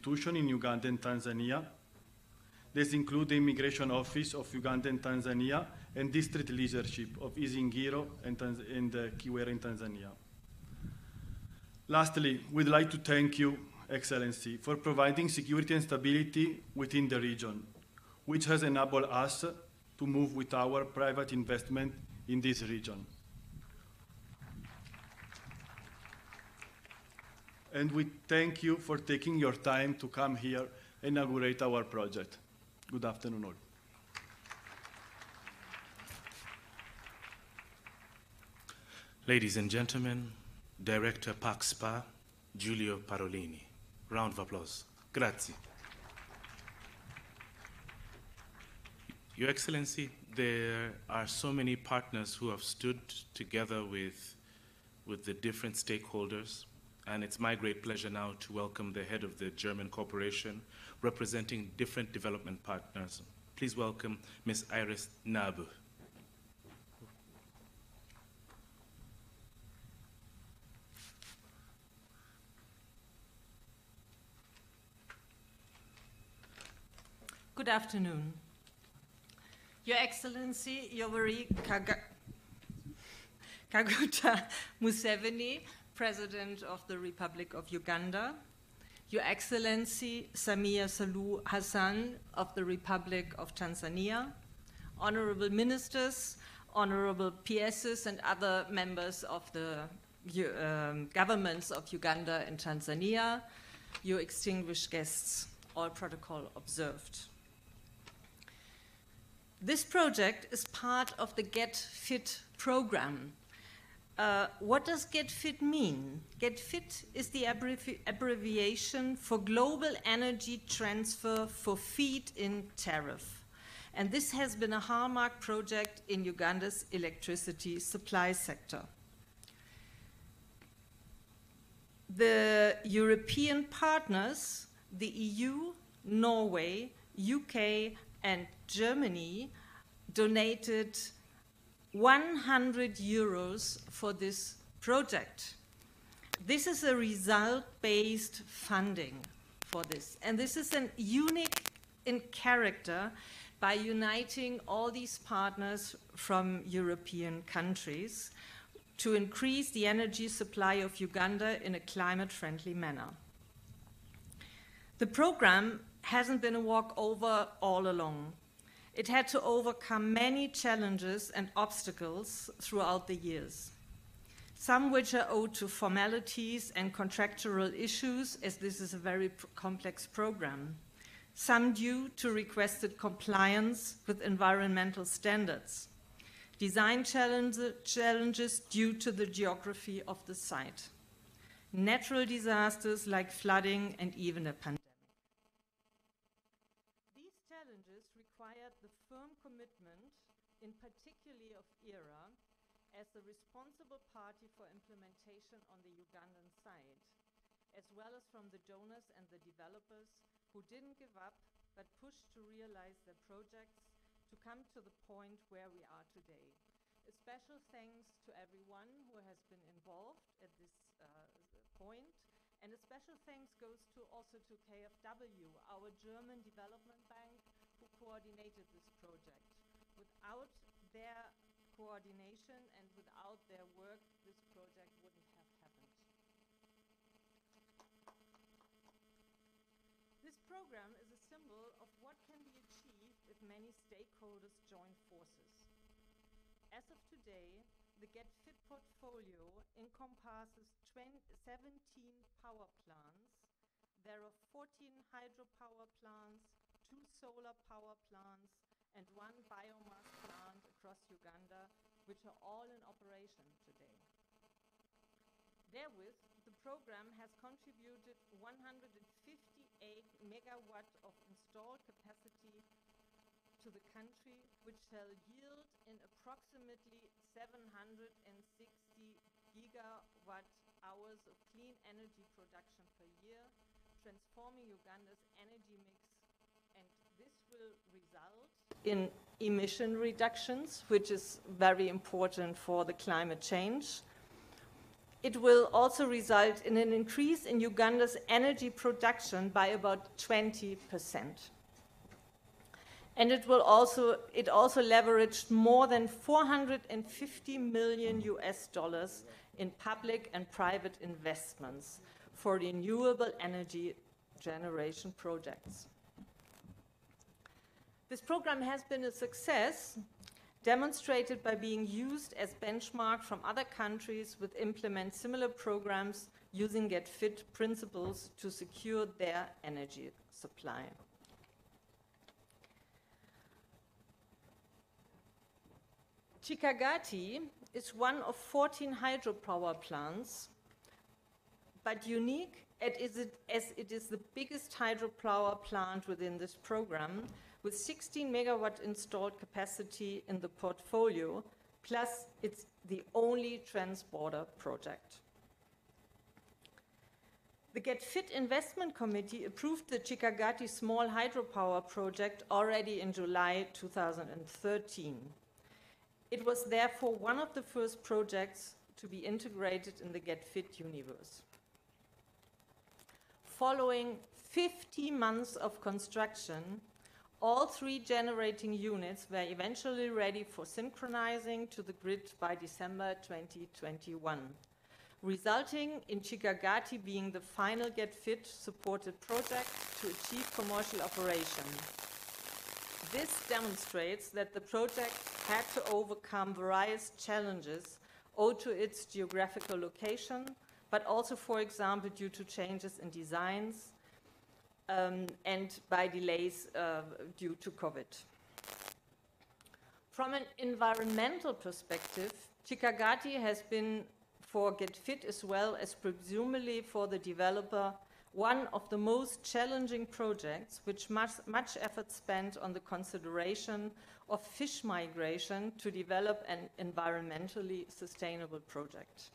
institutions in Uganda and Tanzania. These include the Immigration Office of Uganda and Tanzania and district leadership of Izingiro and Kiwera in Tanzania. Lastly, we'd like to thank you, Excellency, for providing security and stability within the region, which has enabled us to move with our private investment in this region. And we thank you for taking your time to come here and inaugurate our project. Good afternoon, all. Ladies and gentlemen, Director PACSPA, Giulio Parolini. Round of applause. Grazie. Your Excellency, there are so many partners who have stood together with the different stakeholders, and it's my great pleasure now to welcome the head of the German corporation representing different development partners. Please welcome Ms. Iris Nabu. Good afternoon. Your Excellency, Yoweri Kaguta Museveni, President of the Republic of Uganda, Your Excellency Samia Suluhu Hassan of the Republic of Tanzania, Honorable Ministers, Honorable PSs and other members of the governments of Uganda and Tanzania, your distinguished guests, all protocol observed. This project is part of the Get Fit program. What does Get Fit mean? Get Fit is the abbreviation for Global Energy Transfer for Feed-in Tariff. And this has been a hallmark project in Uganda's electricity supply sector. The European partners, the EU, Norway, UK, and Germany donated 100 euros for this project. This is a result-based funding for this. And this is an unique in character by uniting all these partners from European countries to increase the energy supply of Uganda in a climate-friendly manner. The program hasn't been a walkover all along. It had to overcome many challenges and obstacles throughout the years, some which are owed to formalities and contractual issues, as this is a very complex program, some due to requested compliance with environmental standards, design challenges due to the geography of the site, natural disasters like flooding and even a pandemic. Required the firm commitment, in particularly of ERA, as the responsible party for implementation on the Ugandan side, as well as from the donors and the developers who didn't give up but pushed to realize their projects to come to the point where we are today. A special thanks to everyone who has been involved at this point, and a special thanks goes also to KfW, our German development bank, who coordinated this project. Without their coordination and without their work, this project wouldn't have happened. This program is a symbol of what can be achieved if many stakeholders join forces. As of today, the Get Fit portfolio encompasses 17 power plants. There are 14 hydropower plants, 2 solar power plants, and 1 biomass plant across Uganda, which are all in operation today. Therewith, the program has contributed 158 megawatt of installed capacity to the country, which shall yield in approximately 760 gigawatt hours of clean energy production per year, transforming Uganda's energy mix. And this will result in emission reductions, which is very important for the climate change, it will also result in an increase in Uganda's energy production by about 20%. And it also leveraged more than 450 million US dollars in public and private investments for renewable energy generation projects. This program has been a success, demonstrated by being used as benchmark from other countries which implement similar programs using Get Fit principles to secure their energy supply. Kikagati is one of 14 hydropower plants, but unique as it is the biggest hydropower plant within this program, with 16 megawatt installed capacity in the portfolio, plus it's the only trans-border project. The Get Fit Investment Committee approved the Kikagati small hydropower project already in July 2013. It was therefore one of the first projects to be integrated in the Get Fit universe. Following 50 months of construction, all 3 generating units were eventually ready for synchronizing to the grid by December 2021, resulting in Kikagati being the final Get Fit supported project to achieve commercial operation. This demonstrates that the project had to overcome various challenges owed to its geographical location, but also, for example, due to changes in designs and by delays due to COVID. From an environmental perspective, Kikagati has been, for Get Fit as well as presumably for the developer, one of the most challenging projects, with much effort spent on the consideration of fish migration to develop an environmentally sustainable project.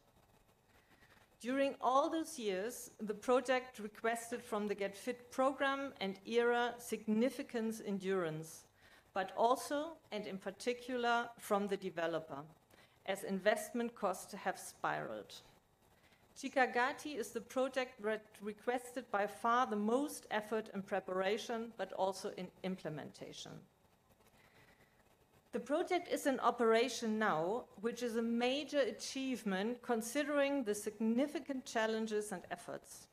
During all those years, the project requested from the Get Fit program and era significant endurance, but also, and in particular, from the developer, as investment costs have spiraled. Kikagati is the project that requested by far the most effort in preparation, but also in implementation. The project is in operation now, which is a major achievement considering the significant challenges and efforts.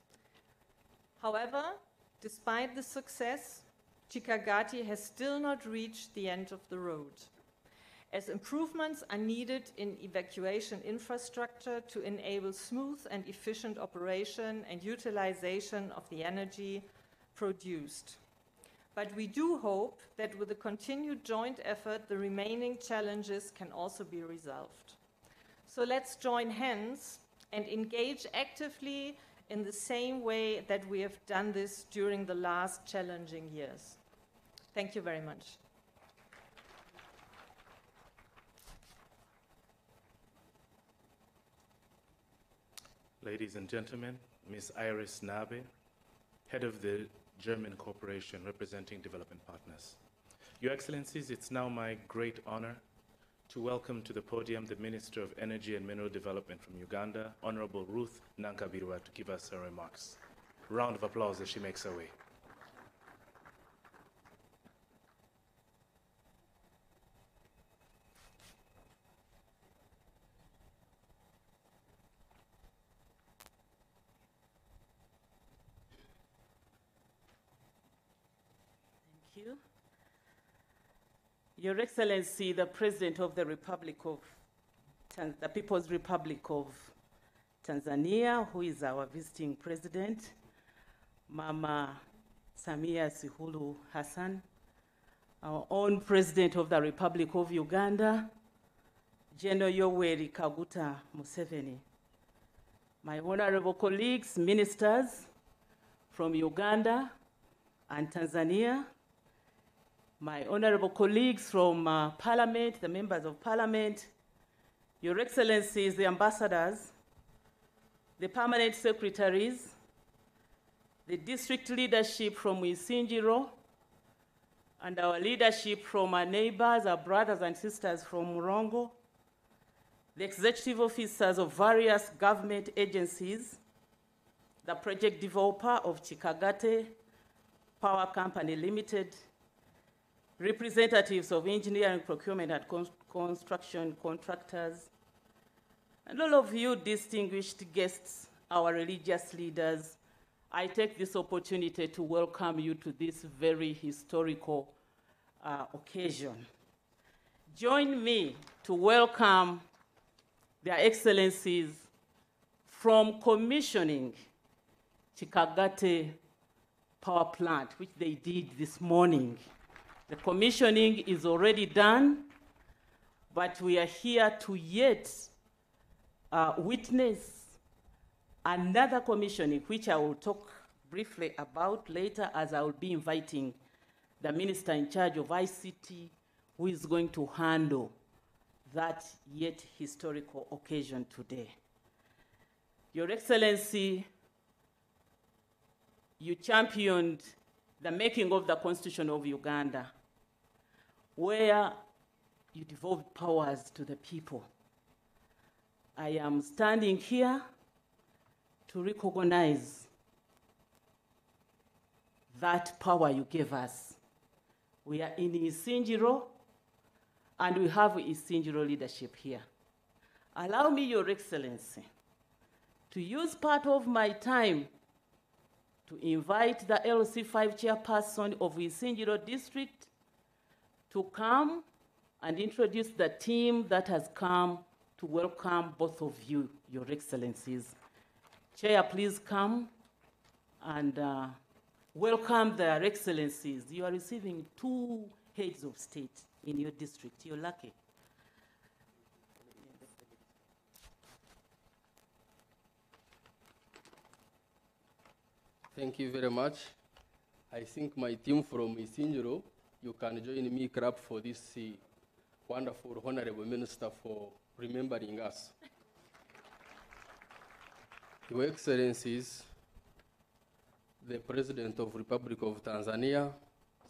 However, despite the success, Kikagati has still not reached the end of the road, as improvements are needed in evacuation infrastructure to enable smooth and efficient operation and utilization of the energy produced. But we do hope that with a continued joint effort, the remaining challenges can also be resolved. So let's join hands and engage actively in the same way that we have done this during the last challenging years. Thank you very much. Ladies and gentlemen, Ms. Iris Nabe, head of the German corporation representing development partners. Your Excellencies, it's now my great honor to welcome to the podium the Minister of Energy and Mineral Development from Uganda, Honorable Ruth Nankabirwa, to give us her remarks. Round of applause as she makes her way. You. Your Excellency, the President of the the People's Republic of Tanzania, who is our visiting president, Mama Samia Suluhu Hassan, our own President of the Republic of Uganda, General Yoweri Kaguta Museveni, my honorable colleagues, ministers from Uganda and Tanzania, my honorable colleagues from Parliament, the members of Parliament, Your Excellencies, the ambassadors, the permanent secretaries, the district leadership from Isinjiro, and our leadership from our neighbors, our brothers and sisters from Murongo, the executive officers of various government agencies, the project developer of Kikagati Power Company Limited, representatives of engineering, procurement, and construction contractors, and all of you distinguished guests, our religious leaders, I take this opportunity to welcome you to this very historical occasion. Join me to welcome Their Excellencies from commissioning Kikagati Power Plant, which they did this morning. The commissioning is already done, but we are here to yet witness another commissioning, which I will talk briefly about later, as I will be inviting the Minister in charge of ICT, who is going to handle that yet historical occasion today. Your Excellency, you championed the making of the Constitution of Uganda, where you devolved powers to the people. I am standing here to recognize that power you gave us. We are in Isingiro, and we have Isingiro leadership here. Allow me, Your Excellency, to use part of my time to invite the LC5 chairperson of Isingiro district to come and introduce the team that has come to welcome both of you, Your Excellencies. Chair, please come and welcome their Excellencies. You are receiving 2 heads of state in your district. You're lucky. Thank you very much. I think my team from Isingiro, you can join me clap for this wonderful Honorable Minister for remembering us. Your Excellencies, the President of Republic of Tanzania,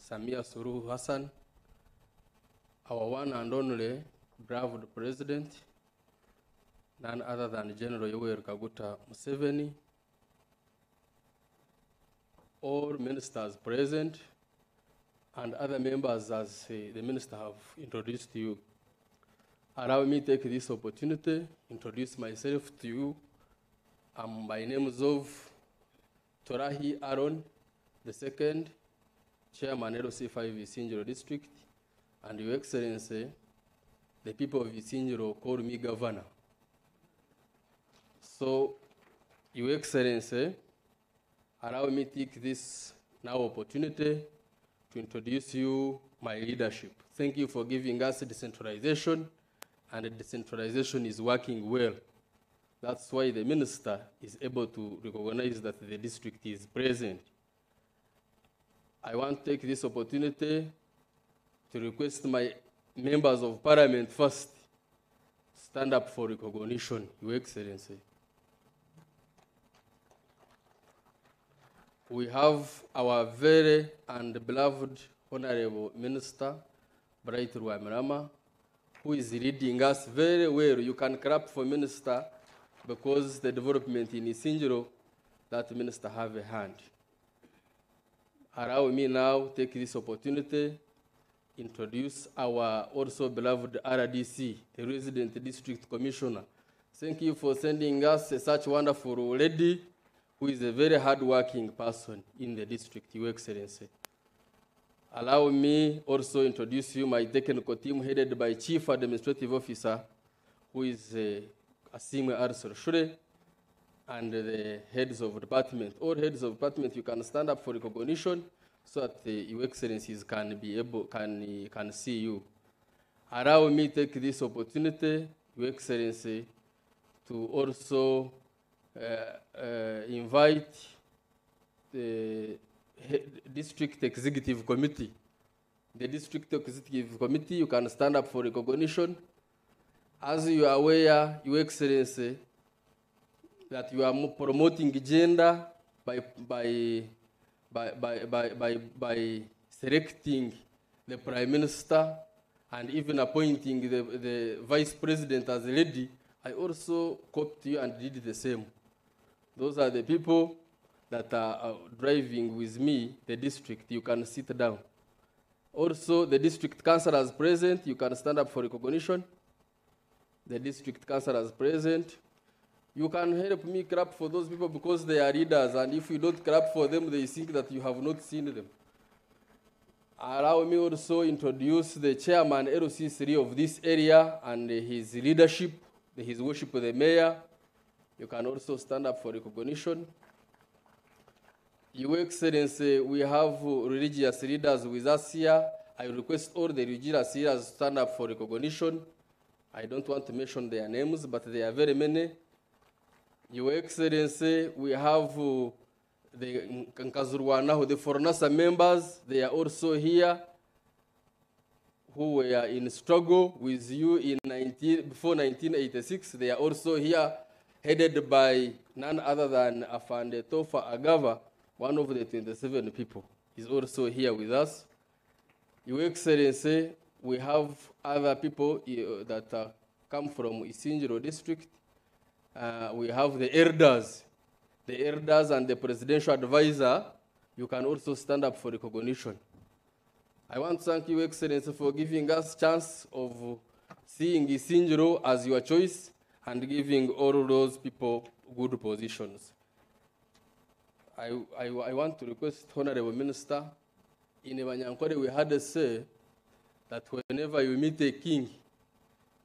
Samia Suluhu Hassan, our one and only beloved President, none other than General Yoweri Kaguta Museveni, all ministers present, and other members as the minister have introduced you. Allow me to take this opportunity to introduce myself to you. My name is Torahi Aaron II, Chairman LC5 Isingiro District, and Your Excellency, the people of Isingiro call me Governor. So, Your Excellency, allow me to take this now opportunity to introduce you my leadership. Thank you for giving us decentralization, and the decentralization is working well. That's why the minister is able to recognize that the district is present. I want to take this opportunity to request my members of parliament first stand up for recognition, Your Excellency. We have our very and beloved Honorable Minister, Bright Ruamirama, who is leading us very well. You can clap for Minister, because the development in Isingiro, that minister have a hand. Allow me now take this opportunity introduce our also beloved RDC, the Resident District Commissioner. Thank you for sending us such wonderful lady who is a very hard-working person in the district, Your Excellency. Allow me also introduce you my technical team headed by Chief Administrative Officer, who is Asimwe Arsor, and the heads of department. All heads of department, you can stand up for recognition so that Your Excellencies can be able, can see you. Allow me to take this opportunity, Your Excellency, to also invite the District Executive Committee. The District Executive Committee, you can stand up for recognition. As you are aware, Your Excellency, that you are promoting gender by selecting the Prime Minister and even appointing the vice president as a lady, I also copied you and did the same. Those are the people that are driving with me the district. You can sit down. Also, the district councillors present, you can stand up for recognition. The district councillors present. You can help me clap for those people because they are leaders, and if you don't clap for them, they think that you have not seen them. Allow me also introduce the chairman LC3 of this area and his leadership, his worship of the mayor. You can also stand up for recognition. Your Excellency, we have religious leaders with us here. I request all the religious leaders to stand up for recognition. I don't want to mention their names, but there are very many. Your Excellency, we have the Nkazurwanaho, the Fornasa members. They are also here, who were in struggle with you before 1986. They are also here, headed by none other than Afande Tofa Agava, one of the 27 people. Is also here with us. Your Excellency, we have other people that come from Isingiro district. We have the elders and the presidential advisor. You can also stand up for recognition. I want to thank you, Excellency, for giving us chance of seeing Isingiro as your choice and giving all those people good positions. I want to request Honorable Minister, in Ebanyankore we had a say that whenever you meet a king,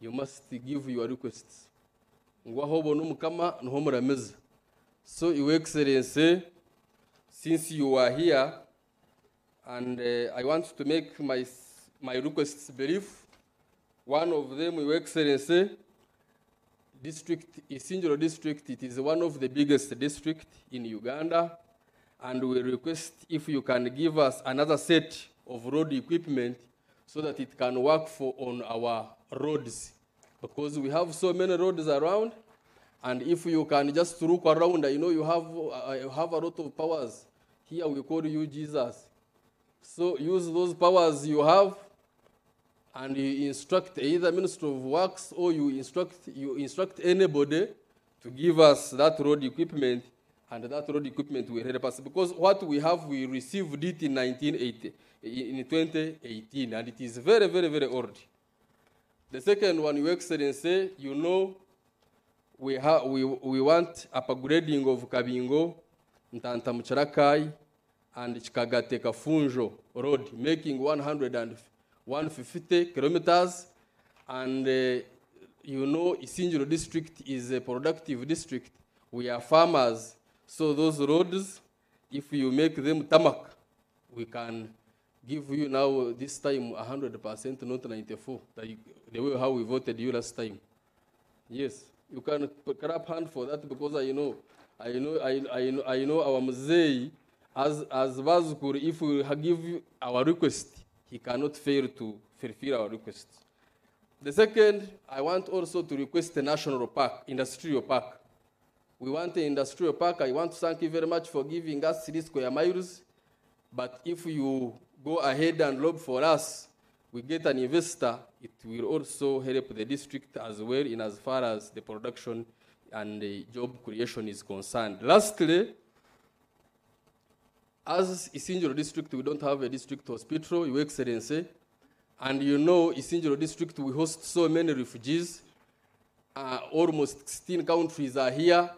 you must give your requests. So, Your Excellency, since you are here, and I want to make my requests brief. One of them, Your Excellency, Isingiro district, it is one of the biggest districts in Uganda, and we request if you can give us another set of road equipment so that it can work on our roads, because we have so many roads around, and if you can just look around, I know you have a lot of powers. Here we call you Jesus. So use those powers you have, and you instruct either Minister of Works or you instruct anybody to give us that road equipment, and that road equipment will help us. Because what we have, we received it in 2018, and it is very, very, very old. The second one, Your Excellency, you know, we want upgrading of Kabingo, Ntanta Mucharakai, and Kikagati Kafunjo road, making 150 kilometers. And you know, Isingiro district is a productive district. We are farmers. So those roads, if you make them tarmac, we can give you now this time 100%, not 94%, the way how we voted you last time. Yes, you can clap hand for that, because I know our Mzee, as Vazukur, if we give you our request, he cannot fail to fulfill our request. The second, I want also to request a national park, industrial park. We want an industrial park. I want to thank you very much for giving us 3 square miles. But if you go ahead and look for us, we get an investor, it will also help the district as well in as far as the production and the job creation is concerned. Lastly, as Isingiro district, we don't have a district hospital, Your Excellency. And you know, Isingiro district, we host so many refugees. Almost 16 countries are here.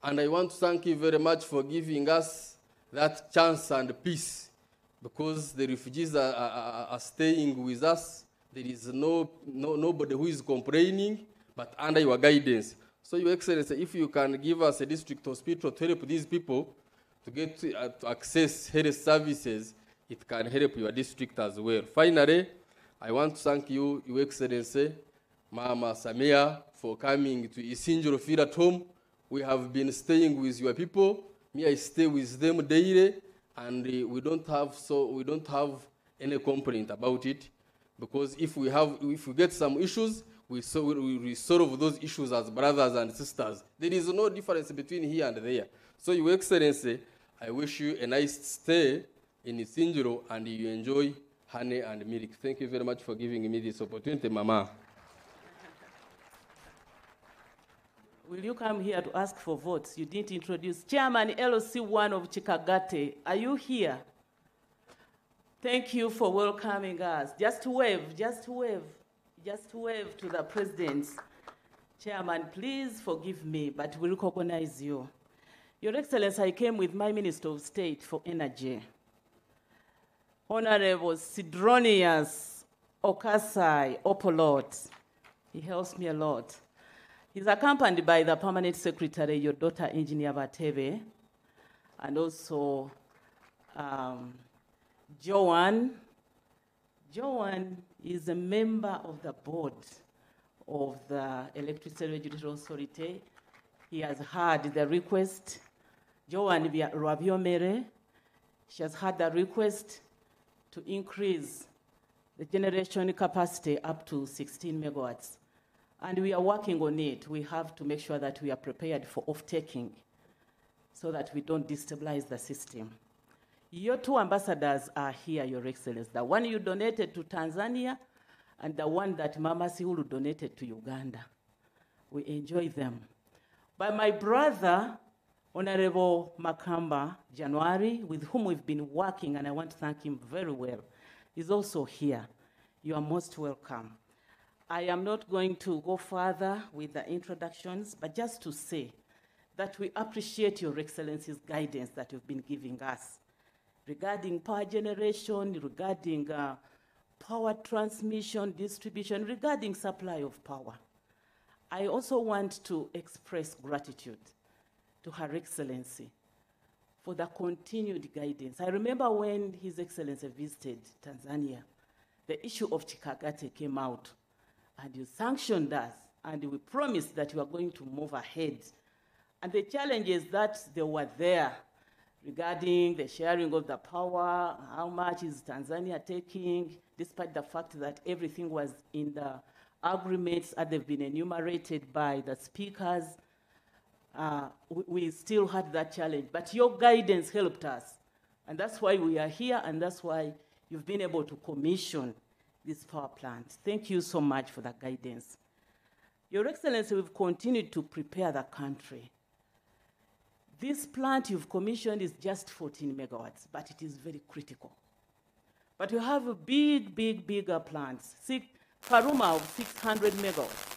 And I want to thank you very much for giving us that chance and peace, because the refugees are staying with us. There is nobody who is complaining, but under your guidance. So, Your Excellency, if you can give us a district hospital to help these people to get to access health services, it can help your district as well. Finally, I want to thank you, Your Excellency, Mama Samia, for coming to Isingiro Feel at Home. We have been staying with your people. Me, I stay with them daily, and we don't have any complaint about it, because if we get some issues, we solve those issues as brothers and sisters. There is no difference between here and there. So, Your Excellency, I wish you a nice stay in Isingiro, and you enjoy honey and milk. Thank you very much for giving me this opportunity, Mama. Will you come here to ask for votes? You didn't introduce Chairman LOC1 of Kikagati. Are you here? Thank you for welcoming us. Just wave, just wave, just wave to the presidents. Chairman, please forgive me, but we recognize you. Your Excellency, I came with my Minister of State for Energy, Honorable Sidronius Okasai Opolot. He helps me a lot. He's accompanied by the Permanent Secretary, your daughter, Engineer Batebe, and also Joan. Joan is a member of the board of the Electricity Regulatory Authority. He has heard the request. Joan Rabiomere, she has had the request to increase the generation capacity up to 16 megawatts. And we are working on it. We have to make sure that we are prepared for off-taking so that we don't destabilize the system. Your two ambassadors are here, Your Excellency. The one you donated to Tanzania and the one that Mama Sihulu donated to Uganda. We enjoy them. But my brother, Honorable Makamba January, with whom we've been working, and I want to thank him very well, is also here. You are most welcome. I am not going to go further with the introductions, but just to say that we appreciate Your Excellency's guidance that you've been giving us regarding power generation, regarding power transmission, distribution, regarding supply of power. I also want to express gratitude to Her Excellency for the continued guidance. I remember when His Excellency visited Tanzania, the issue of Kikagati came out, and you sanctioned us, and we promised that you are going to move ahead. And the challenges that they were there regarding the sharing of the power, how much is Tanzania taking, despite the fact that everything was in the agreements that they've been enumerated by the speakers, we still had that challenge. But your guidance helped us. And that's why we are here, and that's why you've been able to commission this power plant. Thank you so much for that guidance. Your Excellency, we've continued to prepare the country. This plant you've commissioned is just 14 megawatts, but it is very critical. But we have a bigger plants, Karuma of 600 megawatts.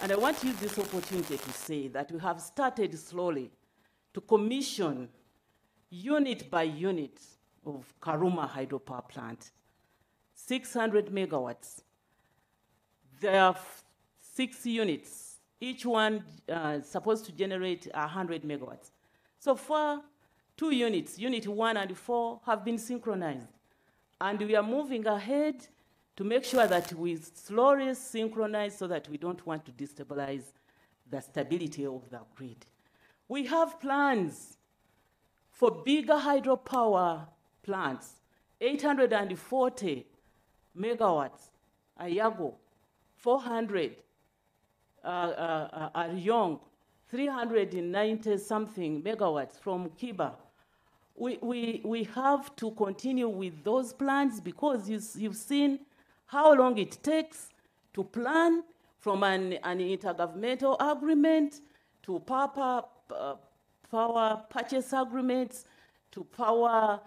And I want to use this opportunity to say that we have started slowly to commission unit by unit of Karuma hydropower plant. 600 megawatts. There are 6 units, each one supposed to generate 100 megawatts. So far, 2 units, unit 1 and 4, have been synchronized. And we are moving ahead to make sure that we slowly synchronize so that we don't want to destabilize the stability of the grid. We have plans for bigger hydropower plants, 840 megawatts, Ayago, 400, Aryong, 390-something megawatts from Kiba. We have to continue with those plans because you've seen how long it takes to plan from an intergovernmental agreement to power purchase agreements to power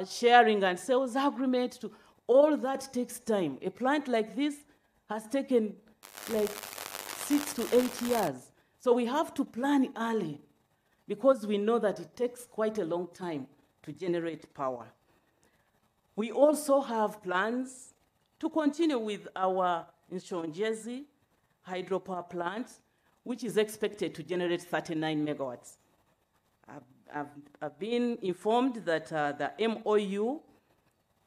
sharing and sales agreements. To all that takes time. A plant like this has taken like 6 to 8 years. So we have to plan early because we know that it takes quite a long time to generate power. We also have plans to continue with our Nshonjezi hydropower plant, which is expected to generate 39 megawatts. I've been informed that the MOU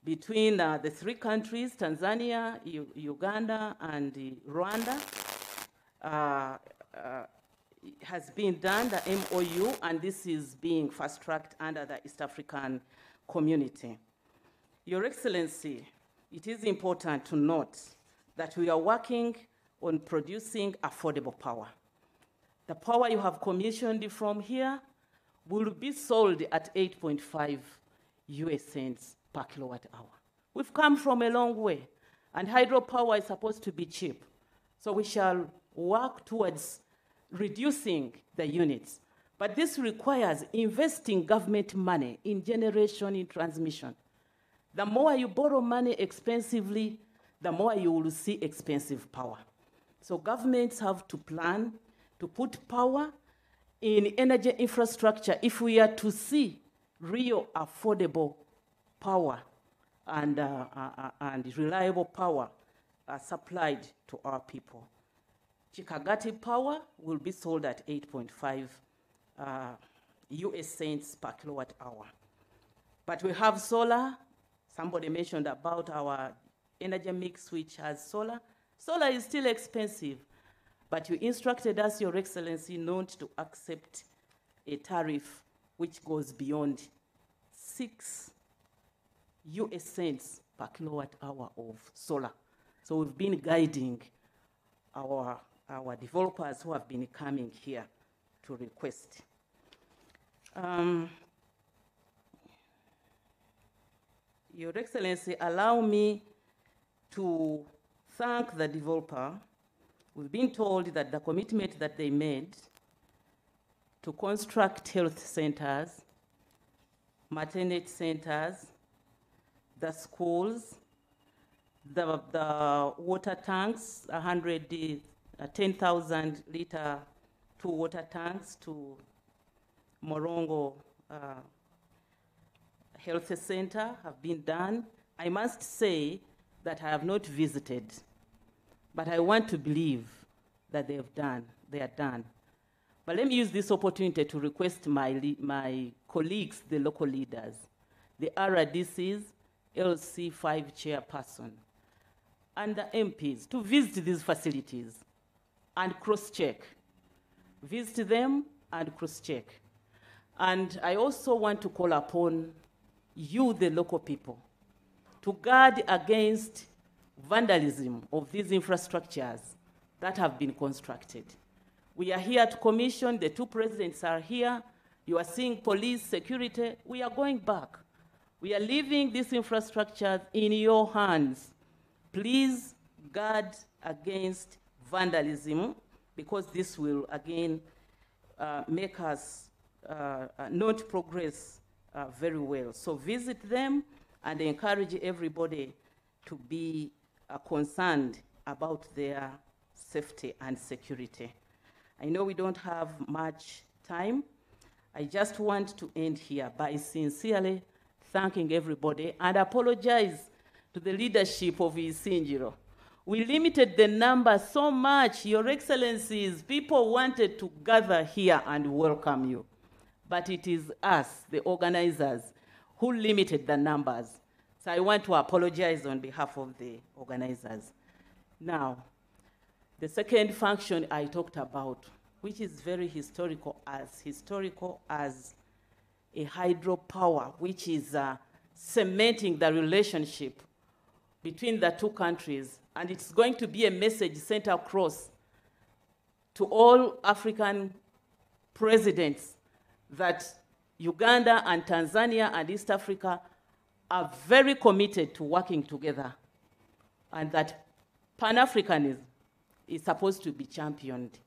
between the 3 countries, Tanzania, Uganda, and Rwanda, has been done, the MOU, and this is being fast-tracked under the East African Community. Your Excellency, it is important to note that we are working on producing affordable power. The power you have commissioned from here will be sold at 8.5 US cents per kilowatt hour. We've come from a long way, and hydropower is supposed to be cheap. So we shall work towards reducing the units. But this requires investing government money in generation, in transmission. The more you borrow money expensively, the more you will see expensive power. So governments have to plan to put power in energy infrastructure if we are to see real affordable power and reliable power supplied to our people. Kikagati power will be sold at 8.5 US cents per kilowatt hour. But we have solar. Somebody mentioned about our energy mix, which has solar. Solar is still expensive, but you instructed us, Your Excellency, not to accept a tariff which goes beyond 6 US cents per kilowatt hour of solar. So we've been guiding our developers who have been coming here to request. Your Excellency, allow me to thank the developer. We've been told that the commitment that they made to construct health centers, maternity centers, the schools, the water tanks, 10,000 liter 2 water tanks to Murongo Health Center have been done. I must say that I have not visited, but I want to believe that they are done. But let me use this opportunity to request my colleagues, the local leaders, the RDCs, LC5 chairperson, and the MPs to visit these facilities and cross-check. Visit them and cross-check. And I also want to call upon you, the local people, to guard against vandalism of these infrastructures that have been constructed. We are here to commission, the two presidents are here, you are seeing police, security, we are going back. We are leaving these infrastructures in your hands. Please guard against vandalism, because this will again make us not progress very well. So visit them and encourage everybody to be concerned about their safety and security. I know we don't have much time. I just want to end here by sincerely thanking everybody and apologize to the leadership of Isingiro. We limited the number so much, Your Excellencies, people wanted to gather here and welcome you. But it is us, the organizers, who limited the numbers. So I want to apologize on behalf of the organizers. Now, the second function I talked about, which is very historical as a hydropower, which is cementing the relationship between the two countries. And it's going to be a message sent across to all African presidents that Uganda and Tanzania and East Africa are very committed to working together, and that Pan-Africanism is supposed to be championed.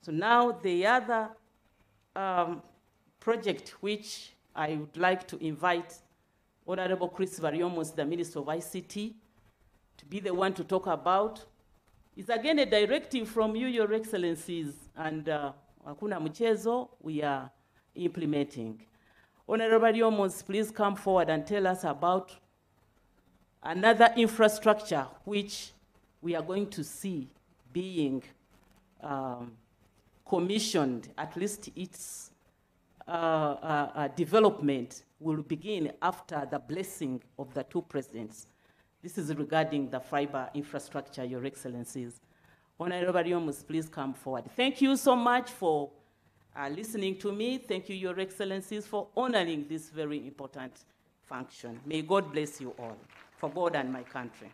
So now the other project which I would like to invite Honorable Chris Variomos, the Minister of ICT, to be the one to talk about is again a directive from you, Your Excellencies, and hakuna mchezo, we are implementing. Honorable Variomos, please come forward and tell us about another infrastructure which we are going to see being commissioned, at least its development will begin after the blessing of the two presidents. This is regarding the fiber infrastructure, Your Excellencies. Honorable Variomos, please come forward. Thank you so much for listening to me. Thank you, Your Excellencies, for honoring this very important function. May God bless you all, for God and my country.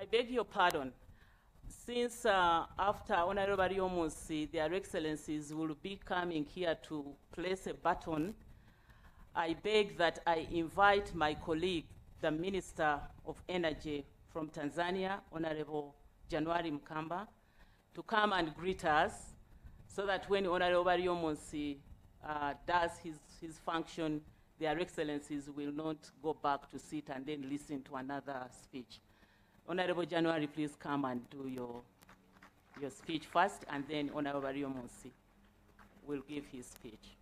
I beg your pardon. Since after Honorable Yomosi, Their Excellencies will be coming here to place a baton, I beg that I invite my colleague, the Minister of Energy from Tanzania, Honorable January Mkamba, to come and greet us so that when Honorable Yomosi does his function, Their Excellencies will not go back to sit and then listen to another speech. Honorable January, please come and do your speech first, and then Honorable Yomosi will give his speech.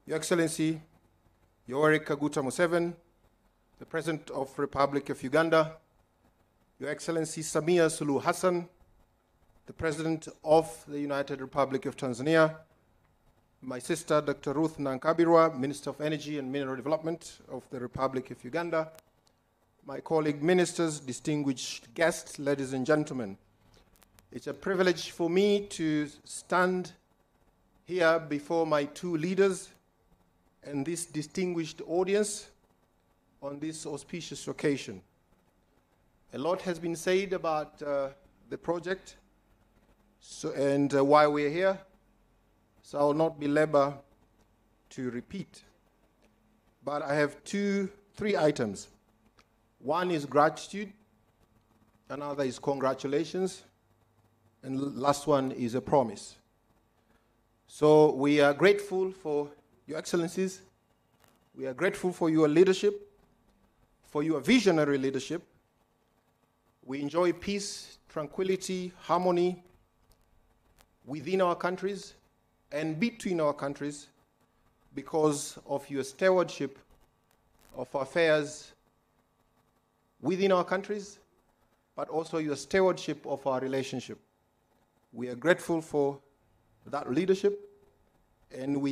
Your Excellency, Yoweri Kaguta Museveni, the President of the Republic of Uganda, Your Excellency Samia Suluhu Hassan, the President of the United Republic of Tanzania, my sister Dr. Ruth Nankabirwa, Minister of Energy and Mineral Development of the Republic of Uganda, my colleague ministers, distinguished guests, ladies and gentlemen. It's a privilege for me to stand here before my two leaders and this distinguished audience on this auspicious occasion. A lot has been said about the project and why we're here, so I will not belabor to repeat. But I have three items. One is gratitude, another is congratulations, and the last one is a promise. So we are grateful for Your Excellencies. We are grateful for your leadership, for your visionary leadership. We enjoy peace, tranquility, harmony within our countries and between our countries because of your stewardship of affairs within our countries, but also your stewardship of our relationship. We are grateful for that leadership, and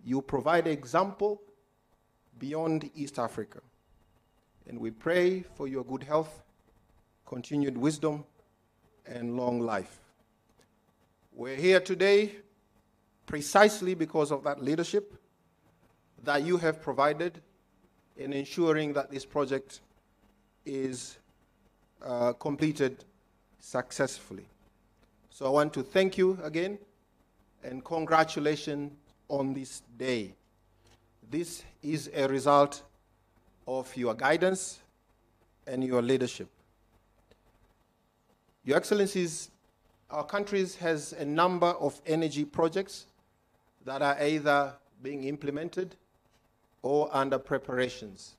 you provide an example beyond East Africa. And we pray for your good health, continued wisdom, and long life. We're here today precisely because of that leadership that you have provided in ensuring that this project is completed successfully. So I want to thank you again and congratulations on this day. This is a result of your guidance and your leadership. Your Excellencies, our country has a number of energy projects that are either being implemented or under preparations.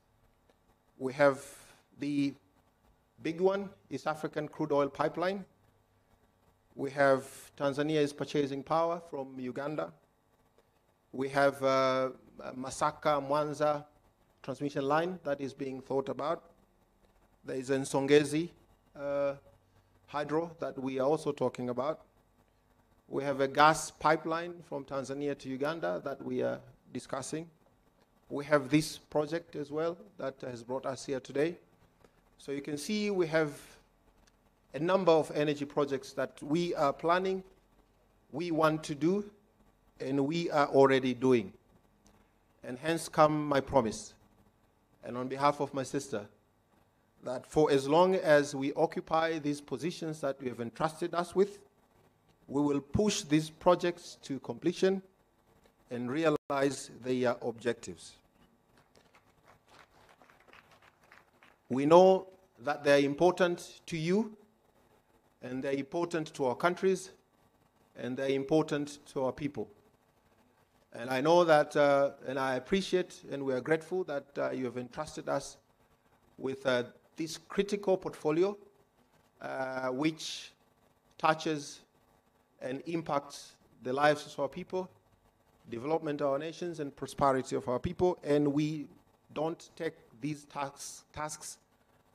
We have the big one, East African Crude Oil Pipeline. We have Tanzania is purchasing power from Uganda. We have Masaka, Mwanzo transmission line that is being thought about. There is Nsongezi hydro that we are also talking about. We have a gas pipeline from Tanzania to Uganda that we are discussing. We have this project as well that has brought us here today. So you can see we have a number of energy projects that we are planning, we want to do, and we are already doing. And hence come my promise, and on behalf of my sister, that for as long as we occupy these positions that you have entrusted us with, we will push these projects to completion and realize their objectives. We know that they are important to you, and they're important to our countries, and they're important to our people. And I know that, and I appreciate, and we are grateful that you have entrusted us with this critical portfolio, which touches and impacts the lives of our people, development of our nations, and prosperity of our people, and we don't take these tasks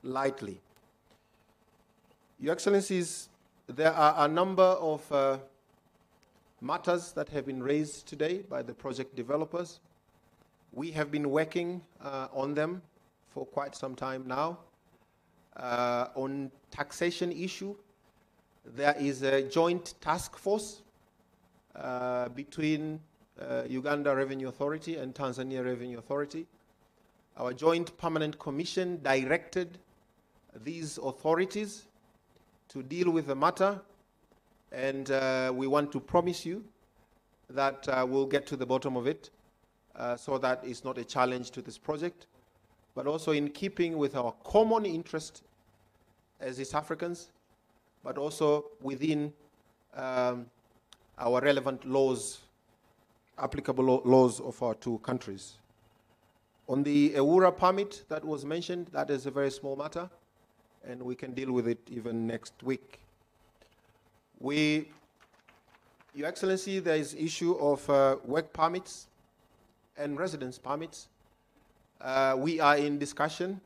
lightly. Your Excellencies, there are a number of matters that have been raised today by the project developers. We have been working on them for quite some time now. On taxation issue, there is a joint task force between Uganda Revenue Authority and Tanzania Revenue Authority. Our joint permanent commission directed these authorities to deal with the matter, and we want to promise you that we'll get to the bottom of it so that it's not a challenge to this project, but also in keeping with our common interest as East Africans, but also within our relevant laws, applicable laws of our two countries. On the EWURA permit that was mentioned, that is a very small matter, and we can deal with it even next week. Your Excellency, there is issue of work permits and residence permits. We are in discussion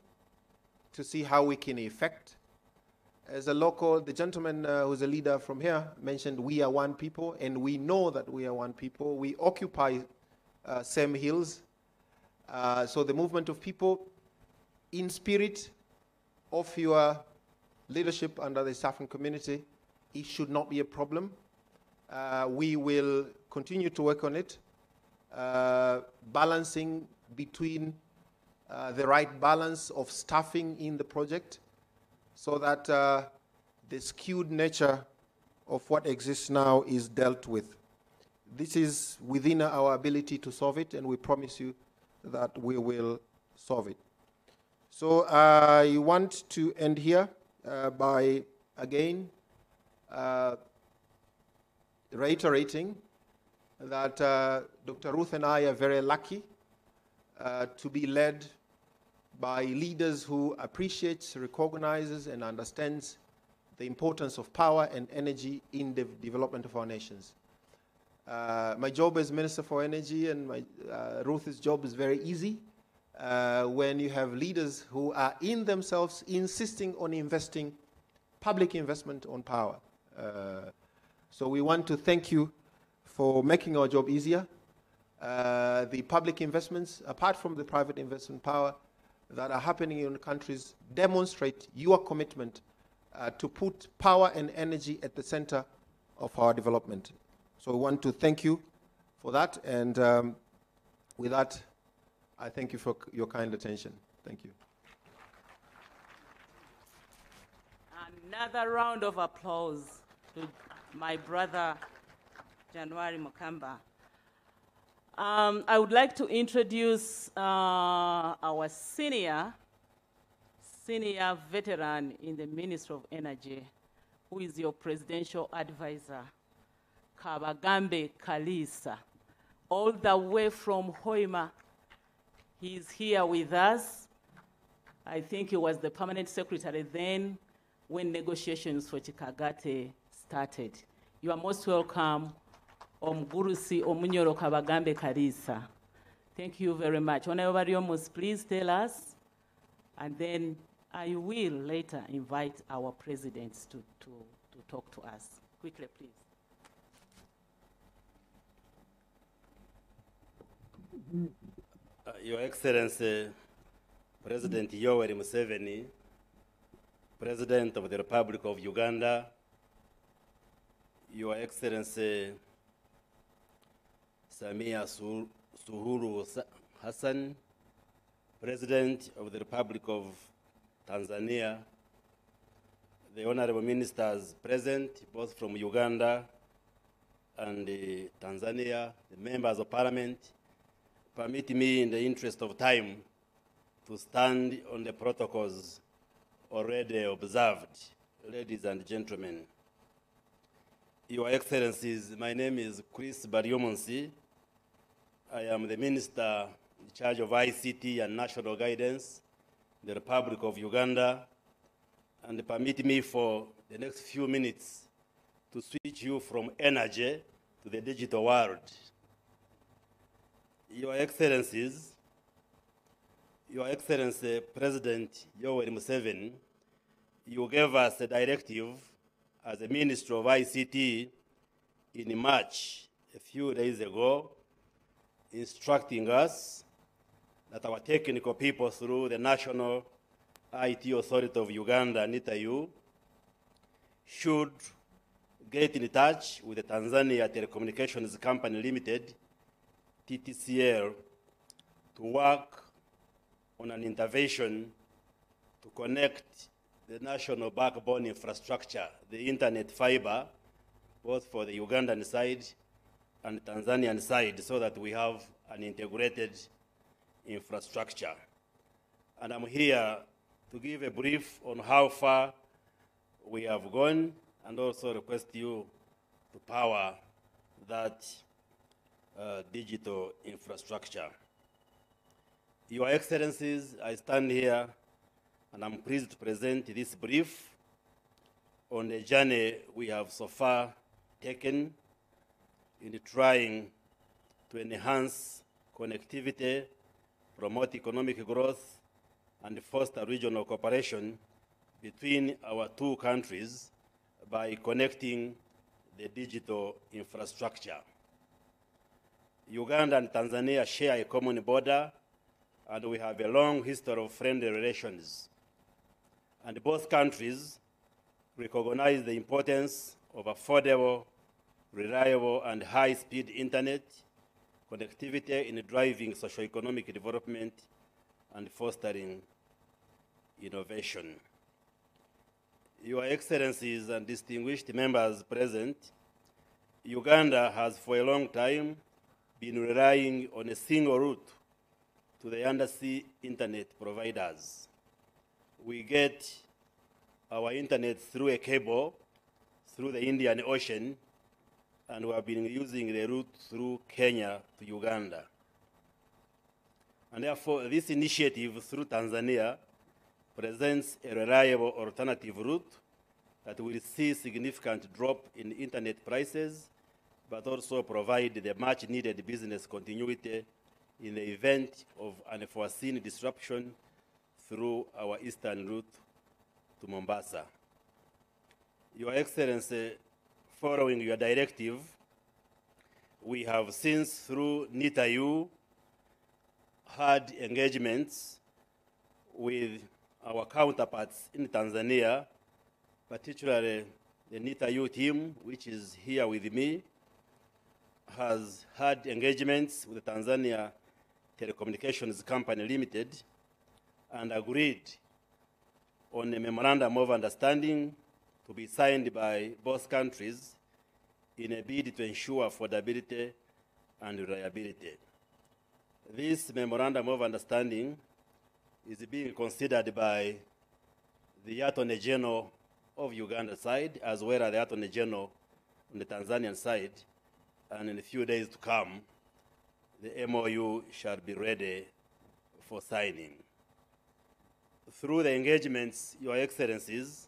to see how we can effect. As a local, the gentleman who's a leader from here mentioned we are one people, and we know that we are one people. We occupy same hills. So the movement of people in spirit of your leadership under the East African community, it should not be a problem. We will continue to work on it, balancing between the right balance of staffing in the project so that the skewed nature of what exists now is dealt with. This is within our ability to solve it, and we promise you that we will solve it. So I want to end here by, again, reiterating that Dr. Ruth and I are very lucky to be led by leaders who appreciates, recognizes, and understands the importance of power and energy in the development of our nations. My job as Minister for Energy and Ruth's job is very easy when you have leaders who are in themselves insisting on investing, public investment on power. So we want to thank you for making our job easier. The public investments, apart from the private investment power that are happening in countries, demonstrate your commitment to put power and energy at the center of our development. So we want to thank you for that, and with that, I thank you for your kind attention. Thank you. Another round of applause to my brother, January Mukamba. I would like to introduce our senior veteran in the Ministry of Energy, who is your presidential advisor, Kabagambe Kalisa, all the way from Hoima. He's here with us. I think he was the permanent secretary then when negotiations for Kikagati started. You are most welcome, Omgurusi Omunyoro Kabagambe Kalisa. Thank you very much. Honorable Riomus, please tell us, and then I will later invite our presidents to talk to us. Quickly, please. Your Excellency, President Yoweri Museveni, President of the Republic of Uganda, Your Excellency Samia Suluhu Hassan, President of the Republic of Tanzania, the honorable ministers present, both from Uganda and Tanzania, the members of parliament, permit me, in the interest of time, to stand on the protocols already observed. Ladies and gentlemen, Your Excellencies, my name is Chris Baryomonsi. I am the Minister in charge of ICT and National Guidance in the Republic of Uganda, and permit me for the next few minutes to switch you from energy to the digital world. Your Excellencies, Your Excellency President Yoweri Museveni, you gave us a directive as a Minister of ICT in March, a few days ago, instructing us that our technical people through the National IT Authority of Uganda, NITAU, should get in touch with the Tanzania Telecommunications Company Limited, TTCL, to work on an intervention to connect the national backbone infrastructure, the internet fiber, both for the Ugandan side and Tanzanian side, so that we have an integrated infrastructure. And I'm here to give a brief on how far we have gone and also request you to power that digital infrastructure. Your Excellencies, I stand here and I'm pleased to present this brief on the journey we have so far taken in trying to enhance connectivity, promote economic growth, and foster regional cooperation between our two countries by connecting the digital infrastructure. Uganda and Tanzania share a common border, and we have a long history of friendly relations. And both countries recognize the importance of affordable, reliable, and high-speed internet connectivity in driving socio-economic development and fostering innovation. Your Excellencies and distinguished members present, Uganda has for a long time been relying on a single route to the undersea internet providers. We get our internet through a cable through the Indian Ocean, and we have been using the route through Kenya to Uganda. And therefore, this initiative through Tanzania presents a reliable alternative route that will see significant drop in internet prices, but also provide the much needed business continuity in the event of unforeseen disruption through our eastern route to Mombasa. Your Excellency, following your directive, we have since through NITA-U had engagements with our counterparts in Tanzania, particularly the NITA-U team, which is here with me, has had engagements with the Tanzania Telecommunications Company Limited and agreed on a memorandum of understanding to be signed by both countries in a bid to ensure affordability and reliability. This memorandum of understanding is being considered by the Attorney General of Uganda side, as well as the Attorney General on the Tanzanian side, and in a few days to come, the MOU shall be ready for signing. Through the engagements, Your Excellencies,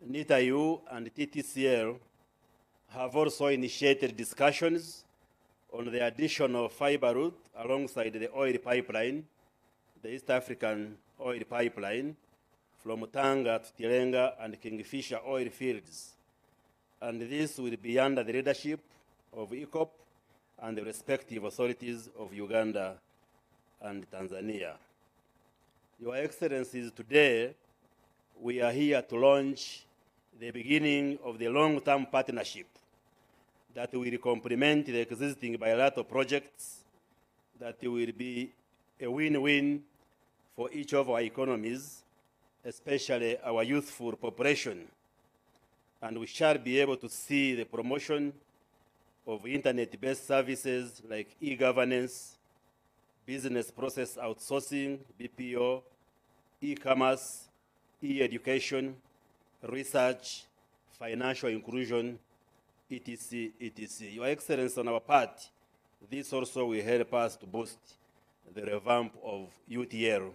NITA-U and TTCL have also initiated discussions on the additional fiber route alongside the oil pipeline, the East African oil pipeline, from Tanga to Tilenga and Kingfisher oil fields. And this will be under the leadership of ECOP and the respective authorities of Uganda and Tanzania. Your Excellencies, today we are here to launch the beginning of the long-term partnership that will complement the existing bilateral projects that will be a win-win for each of our economies, especially our youthful population. And we shall be able to see the promotion of internet-based services like e-governance, business process outsourcing, BPO, e-commerce, e-education, research, financial inclusion, etc., etc. Your Excellency, on our part, this also will help us to boost the revamp of UTL,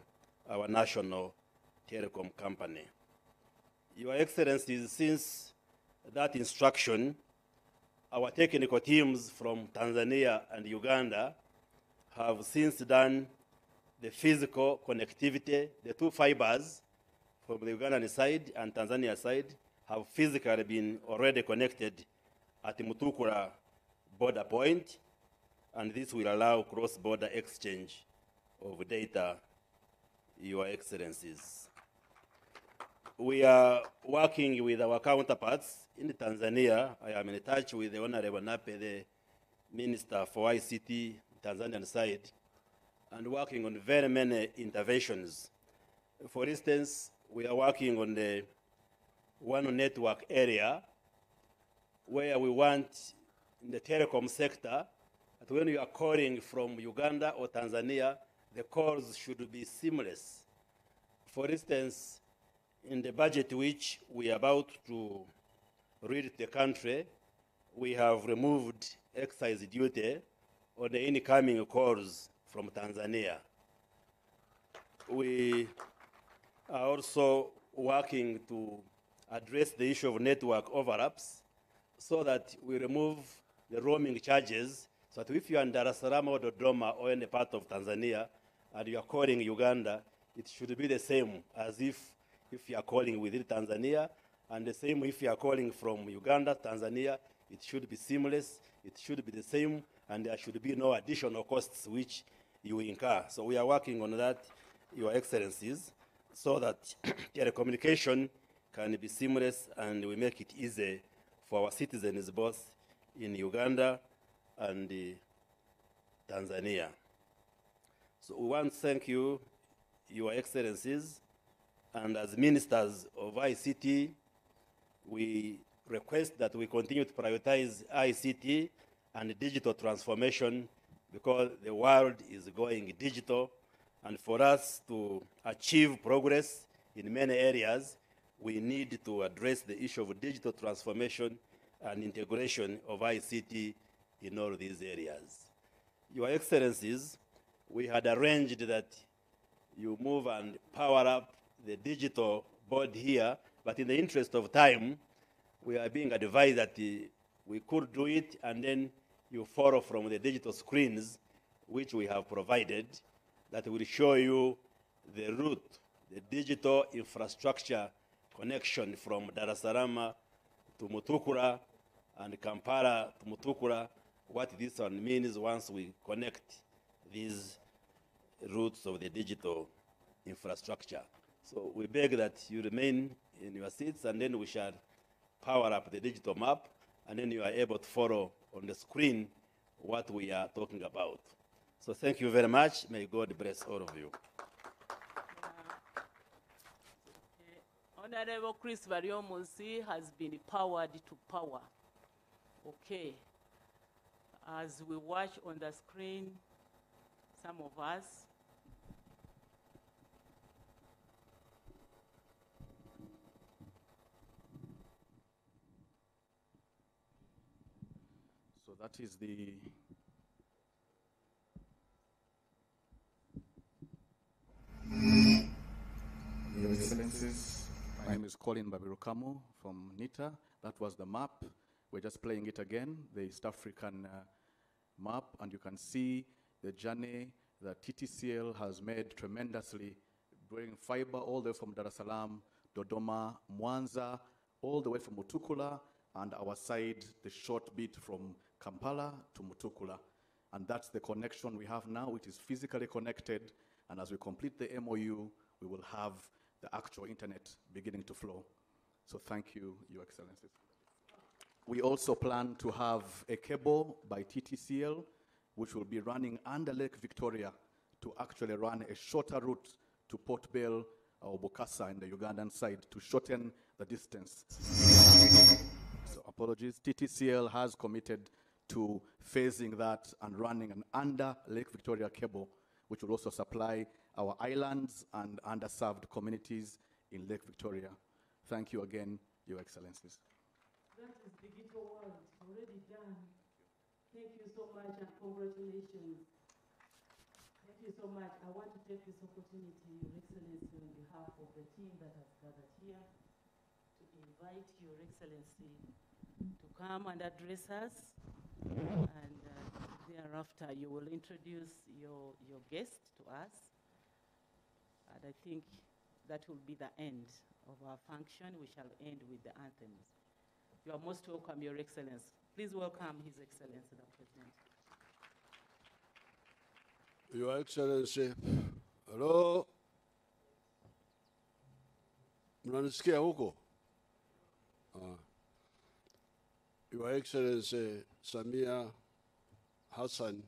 our national telecom company. Your Excellencies, since that instruction, our technical teams from Tanzania and Uganda have since done the physical connectivity. The two fibers from the Ugandan side and Tanzania side have physically been already connected at the Mutukura border point, and this will allow cross-border exchange of data, Your Excellencies. We are working with our counterparts in Tanzania, I am in touch with the Honorable Nape, the Minister for ICT, Tanzanian side, and working on very many interventions. For instance, we are working on the one network area where we want in the telecom sector that when you are calling from Uganda or Tanzania, the calls should be seamless. For instance, in the budget which we are about to read to the country, we have removed excise duty on the incoming calls from Tanzania. We are also working to address the issue of network overlaps so that we remove the roaming charges, so that if you are in Dar es Salaam or Dodoma or any part of Tanzania and you are calling Uganda, it should be the same as if you are calling within Tanzania, and the same if you are calling from Uganda, Tanzania, it should be seamless, it should be the same, and there should be no additional costs which you incur. So we are working on that, Your Excellencies, so that telecommunication can be seamless and we make it easy for our citizens both in Uganda and Tanzania. So we want to thank you, Your Excellencies, and as ministers of ICT, we request that we continue to prioritize ICT and digital transformation because the world is going digital, and for us to achieve progress in many areas, we need to address the issue of digital transformation and integration of ICT in all these areas. Your Excellencies, we had arranged that you move and power up the digital board here, but in the interest of time, we are being advised that we could do it and then you follow from the digital screens which we have provided that will show you the route, the digital infrastructure connection from Dar es Salaam to Mutukula and Kampala to Mutukula, what this one means once we connect these routes of the digital infrastructure. So we beg that you remain in your seats and then we shall power up the digital map and then you are able to follow on the screen what we are talking about. So thank you very much. May God bless all of you. Honorable Chris Variomonsi has been powered to power. Okay. As we watch on the screen, some of us, so that is the Your Excellencies, my name is Colin Babirukamu from NITA. That was the map. We're just playing it again, the East African map, and you can see the journey that TTCL has made tremendously, bringing fiber all the way from Dar es Salaam, Dodoma, Mwanzo, all the way from Mutukula, and our side, the short bit from Kampala to Mutukula. And that's the connection we have now. It is physically connected, and as we complete the MOU, we will have the actual internet beginning to flow. So thank you, Your Excellencies. We also plan to have a cable by TTCL, which will be running under Lake Victoria to actually run a shorter route to Port Bell or Bokassa in the Ugandan side to shorten the distance. So apologies, TTCL has committed to phasing that and running an under Lake Victoria cable, which will also supply our islands and underserved communities in Lake Victoria. Thank you again, Your Excellencies. that is digital world, already done. Thank you so much and congratulations. Thank you so much. I want to take this opportunity, Your Excellency, on behalf of the team that has gathered here, to invite Your Excellency to come and address us. And thereafter, you will introduce your guest to us. And I think that will be the end of our function. We shall end with the anthems. You are most welcome, Your Excellency. Please welcome His Excellency, the President. Your Excellency, hello. Mnanisikia huko? Your Excellency Samia Hassan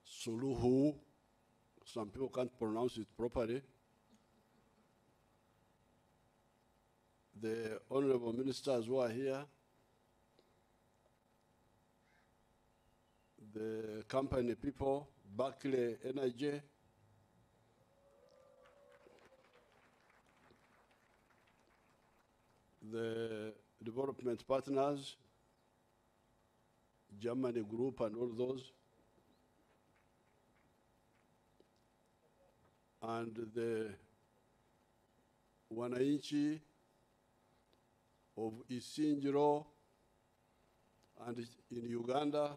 Suluhu, some people can't pronounce it properly, the honorable ministers who are here, the company people, Barclay Energy, the development partners, Germany Group and all those, and the wananchi of Isingiro and in Uganda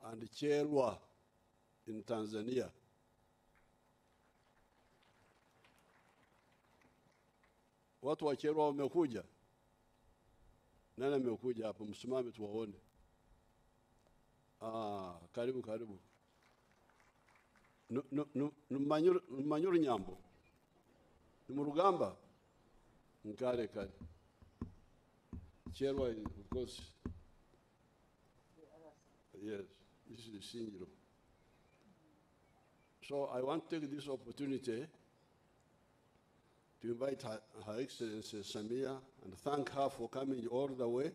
and Cherwa in Tanzania. Watu wa Cherwa wamekuja? Nani amekuja hapo? Msimame tuwaone. Karibu karibu. Manyuru nyambo. Ni Murugamba. Nkare kare. Cherwa, of course. Yes, this is Singiro. So I want to take this opportunity to invite Her Excellency Samia and thank her for coming all the way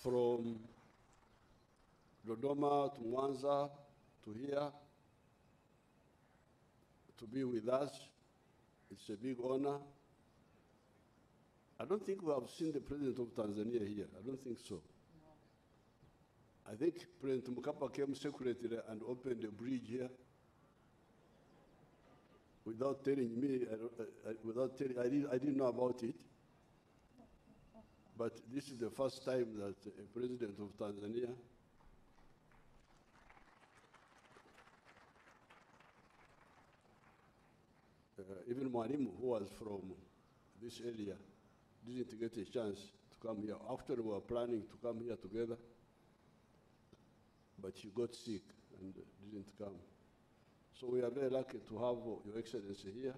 from Dodoma to Mwanzo to here to be with us. It's a big honor. I don't think we have seen the President of Tanzania here. I don't think so. No. I think President Mkapa came secretly and opened a bridge here without telling me, I didn't know about it. But this is the first time that a President of Tanzania even Mwalimu, who was from this area, didn't get a chance to come here. After we were planning to come here together, but he got sick and didn't come. So we are very lucky to have Your Excellency here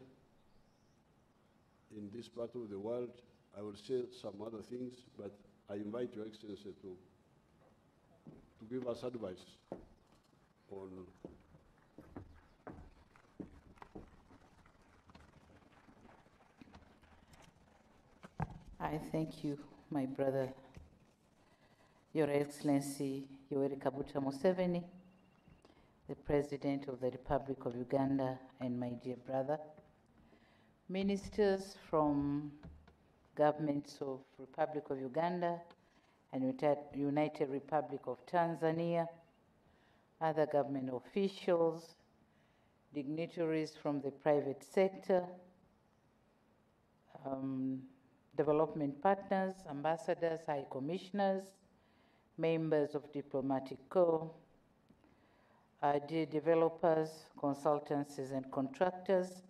in this part of the world. I will say some other things, but I invite Your Excellency to give us advice on I thank you, my brother, Your Excellency Yoweri Kaguta Museveni, the President of the Republic of Uganda, and my dear brother, ministers from governments of Republic of Uganda and United Republic of Tanzania, other government officials, dignitaries from the private sector, development partners, ambassadors, high commissioners, members of diplomatic corps, dear developers, consultancies and contractors,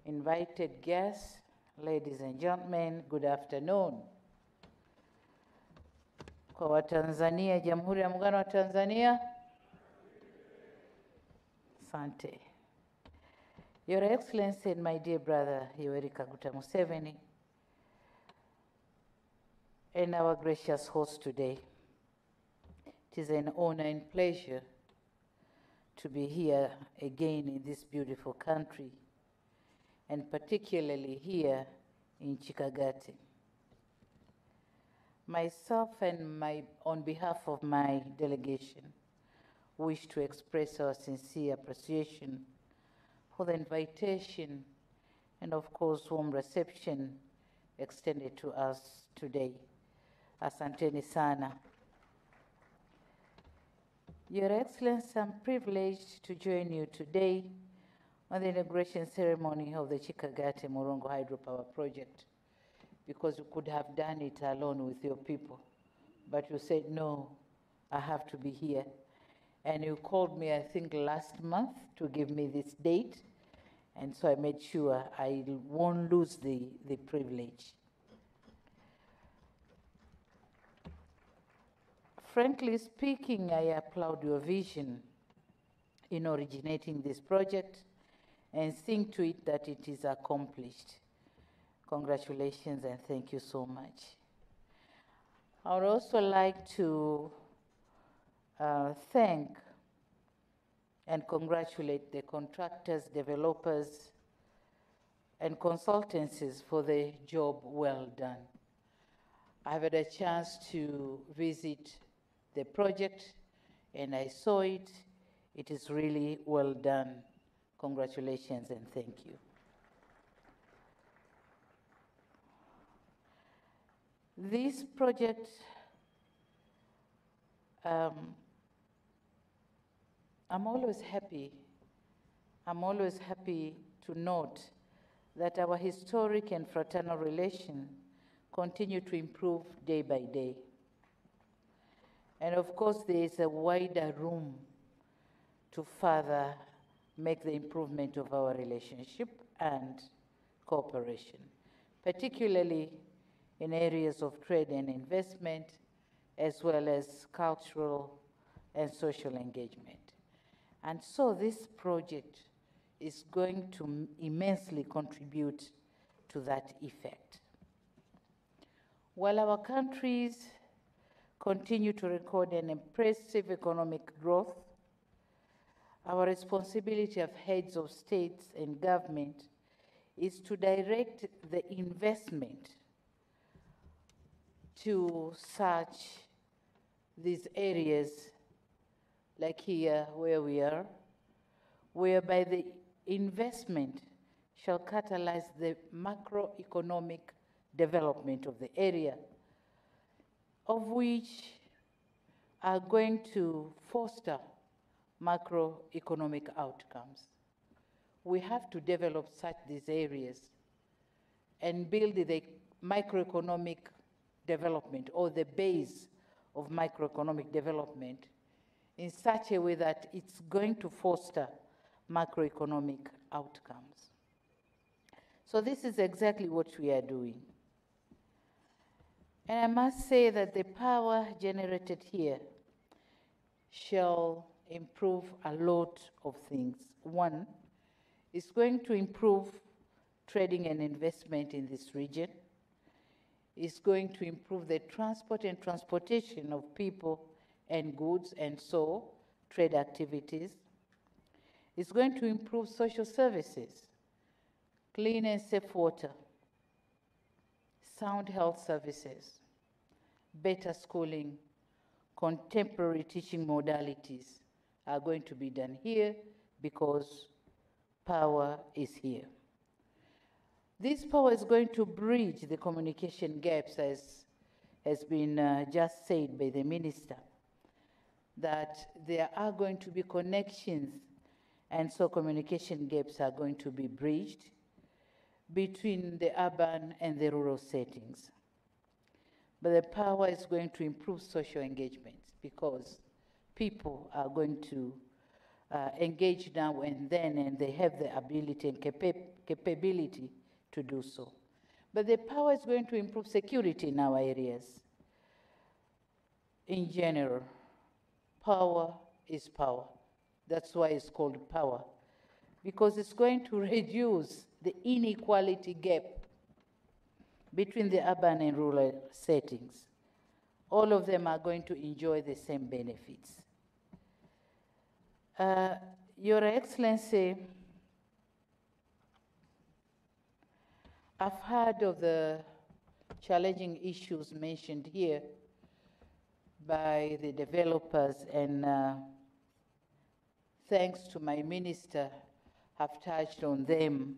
invited guests, ladies and gentlemen, good afternoon. Kwa Watanzania, Jamhuri ya Muungano wa Tanzania. Asante. Your Excellency and my dear brother, Yoweri Kaguta Museveni, and our gracious host today, it is an honor and pleasure to be here again in this beautiful country, and particularly here in Kikagati. Myself and on behalf of my delegation, wish to express our sincere appreciation for the invitation and of course warm reception extended to us today. Asanteni sana. Your Excellency, I'm privileged to join you today on the inauguration ceremony of the Kikagati Murongo hydropower project, because you could have done it alone with your people. But you said, no, I have to be here. And you called me, I think, last month to give me this date. And so I made sure I won't lose the privilege. Frankly speaking, I applaud your vision in originating this project and seeing to it that it is accomplished. Congratulations and thank you so much. I would also like to thank and congratulate the contractors, developers, and consultancies for the job well done. I've had a chance to visit the project and I saw it. It is really well done. Congratulations and thank you. This project, I'm always happy to note that our historic and fraternal relation continue to improve day by day. And of course, there is a wider room to further make the improvement of our relationship and cooperation, particularly in areas of trade and investment, as well as cultural and social engagement. And so this project is going to immensely contribute to that effect. While our countries continue to record an impressive economic growth, our responsibility of heads of states and government is to direct the investment to such these areas like here where we are, whereby the investment shall catalyze the macroeconomic development of the area, of which are going to foster macroeconomic outcomes. We have to develop such these areas and build the microeconomic development or the base of microeconomic development in such a way that it's going to foster macroeconomic outcomes. So this is exactly what we are doing. And I must say that the power generated here shall improve a lot of things. One, it's going to improve trading and investment in this region. It's going to improve the transport and transportation of people and goods, and so trade activities. It's going to improve social services, clean and safe water, sound health services, better schooling, contemporary teaching modalities are going to be done here because power is here. This power is going to bridge the communication gaps, as has been just said by the minister, that there are going to be connections, and so communication gaps are going to be bridged between the urban and the rural settings. But the power is going to improve social engagement because people are going to engage now and then, and they have the ability and capability to do so. But the power is going to improve security in our areas. In general, power is power. That's why it's called power, because it's going to reduce the inequality gap between the urban and rural settings. All of them are going to enjoy the same benefits. Your Excellency, I've heard of the challenging issues mentioned here by the developers, and thanks to my minister, have touched on them.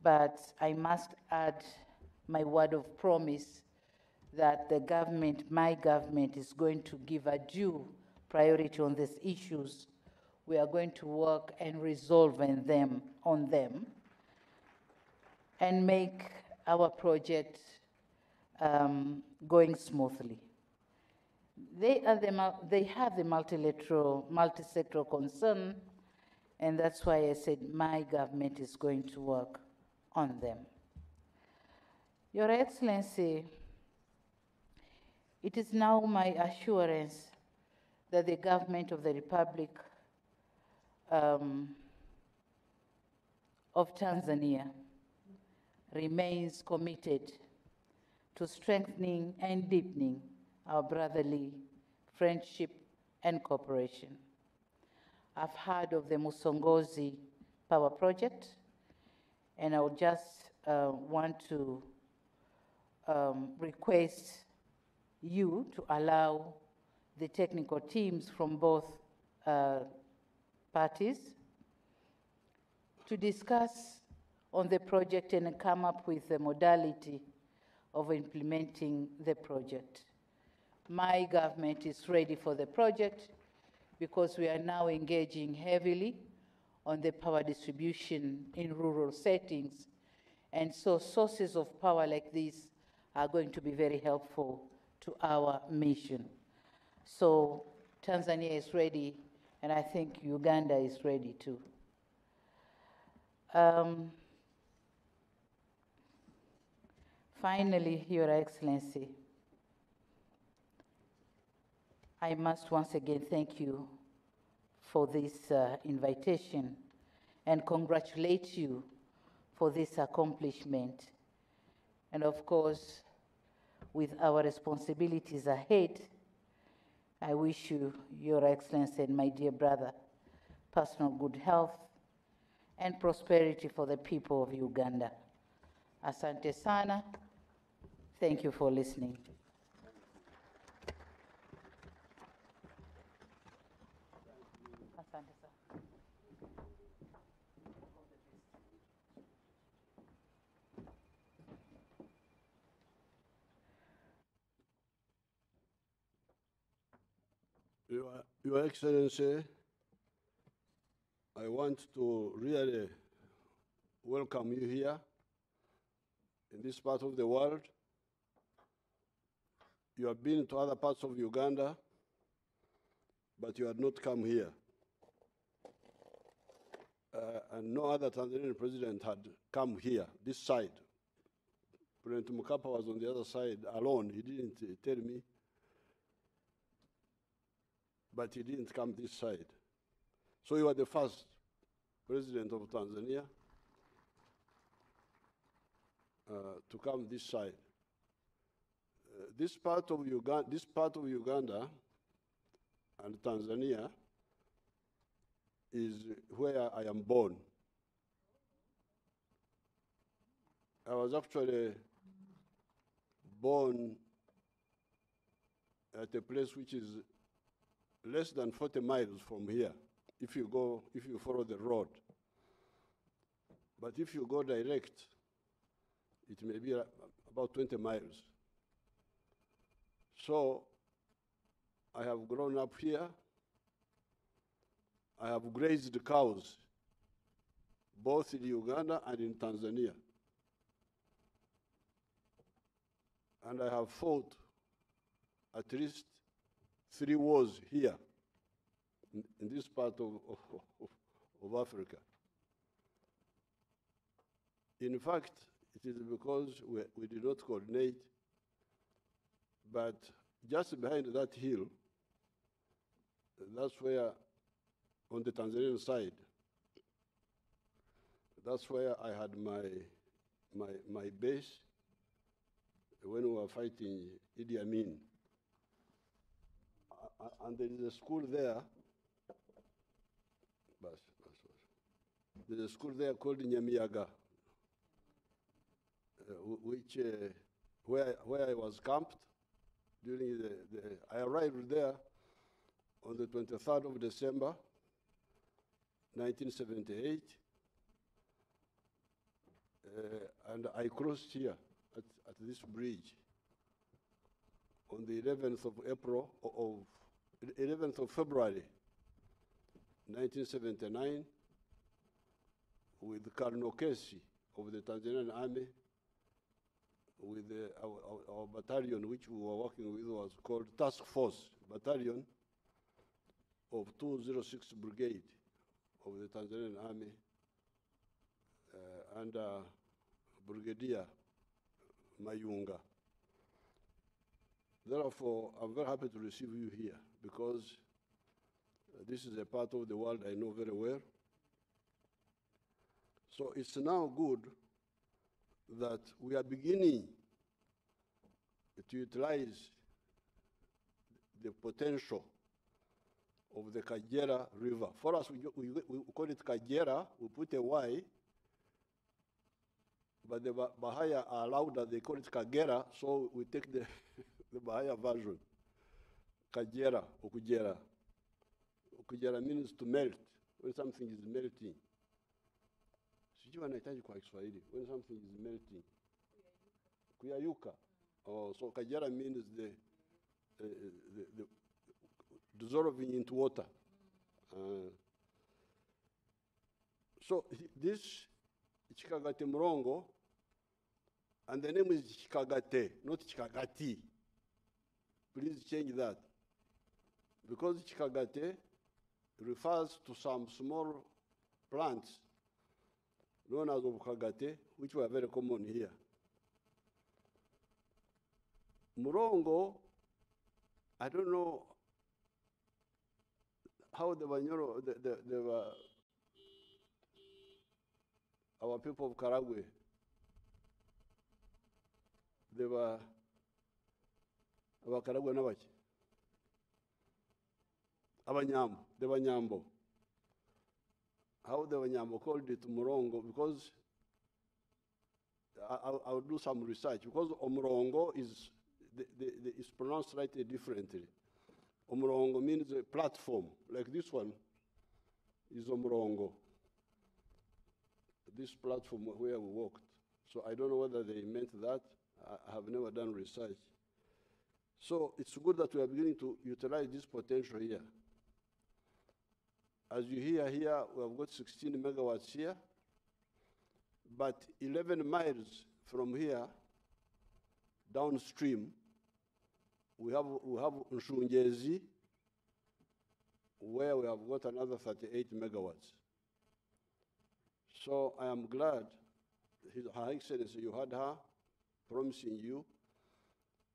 But I must add my word of promise that the government, my government, is going to give a due priority on these issues. We are going to work and resolve on them and make our project going smoothly. They have the multi-sectoral concern, and that's why I said my government is going to work on them. Your Excellency, it is now my assurance that the government of the Republic of Tanzania remains committed to strengthening and deepening our brotherly friendship and cooperation. I've heard of the Musongozi Power Project, and I would just want to request you to allow the technical teams from both parties to discuss on the project and come up with the modality of implementing the project. My government is ready for the project because we are now engaging heavily on the power distribution in rural settings. And so sources of power like this are going to be very helpful to our mission. So Tanzania is ready, and I think Uganda is ready too. Finally, Your Excellency, I must once again thank you for this invitation and congratulate you for this accomplishment. And of course, with our responsibilities ahead, I wish you, Your Excellency, and my dear brother, personal good health and prosperity for the people of Uganda. Asante sana. Thank you for listening. Asante sana. Your Excellency, I want to really welcome you here in this part of the world. You have been to other parts of Uganda, but you had not come here. And no other Tanzanian president had come here, this side. President Mkapa was on the other side alone. He didn't tell me, but he didn't come this side. So you are the first president of Tanzania to come this side. This part of Uganda and Tanzania is where I am born. I was actually born at a place which is less than 40 miles from here, if you follow the road. But if you go direct, it may be about 20 miles. So I have grown up here. I have grazed cows, both in Uganda and in Tanzania. And I have fought at least 3 wars here in this part of Africa. In fact, it is because we did not coordinate, but just behind that hill, that's where, on the Tanzanian side, that's where I had my base when we were fighting Idi Amin. And there is a school there. There's a school there called Nyamiyaga, where I was camped during I arrived there on the 23rd of December, 1978, and I crossed here at this bridge on the 11th of February, 1979, with Colonel Kesi of the Tanzanian Army, with our battalion, which we were working with, was called Task Force Battalion of 206 Brigade of the Tanzanian Army, under Brigadier Mayunga. Therefore, I'm very happy to receive you here because this is a part of the world I know very well. So it's now good that we are beginning to utilize the potential of the Kagera River. For us, we call it Kagera, we put a Y, but the Bahaya are allowed that they call it Kagera, so we take the, the Bahaya version. Kagera, Okujera. Okujera means to melt, when something is melting. Sijui wanahitaji kwa Kiswahili, when something is melting. Kuyayuka. Oh, so Kagera means the dissolving into water. So this Kikagati Murongo, and the name is Kikagati, not Kikagati. Please change that. Because Kikagati refers to some small plants known as Kikagati, which were very common here. Murongo, I don't know how the Banyoro, our people of Karagwe, they were our Karagwe Navachi. Abanyambo, the Banyambo. How the Banyambo called it Murongo, because I'll do some research, because Murongo is is pronounced slightly differently. Murongo means a platform, like this one is Murongo. This platform where we walked. So I don't know whether they meant that. I have never done research. So it's good that we are beginning to utilize this potential here. As you hear here, we have got 16 megawatts here, but 11 miles from here, downstream, we have Nshungezi, where we have got another 38 megawatts. So I am glad, Her Excellency, you had her promising you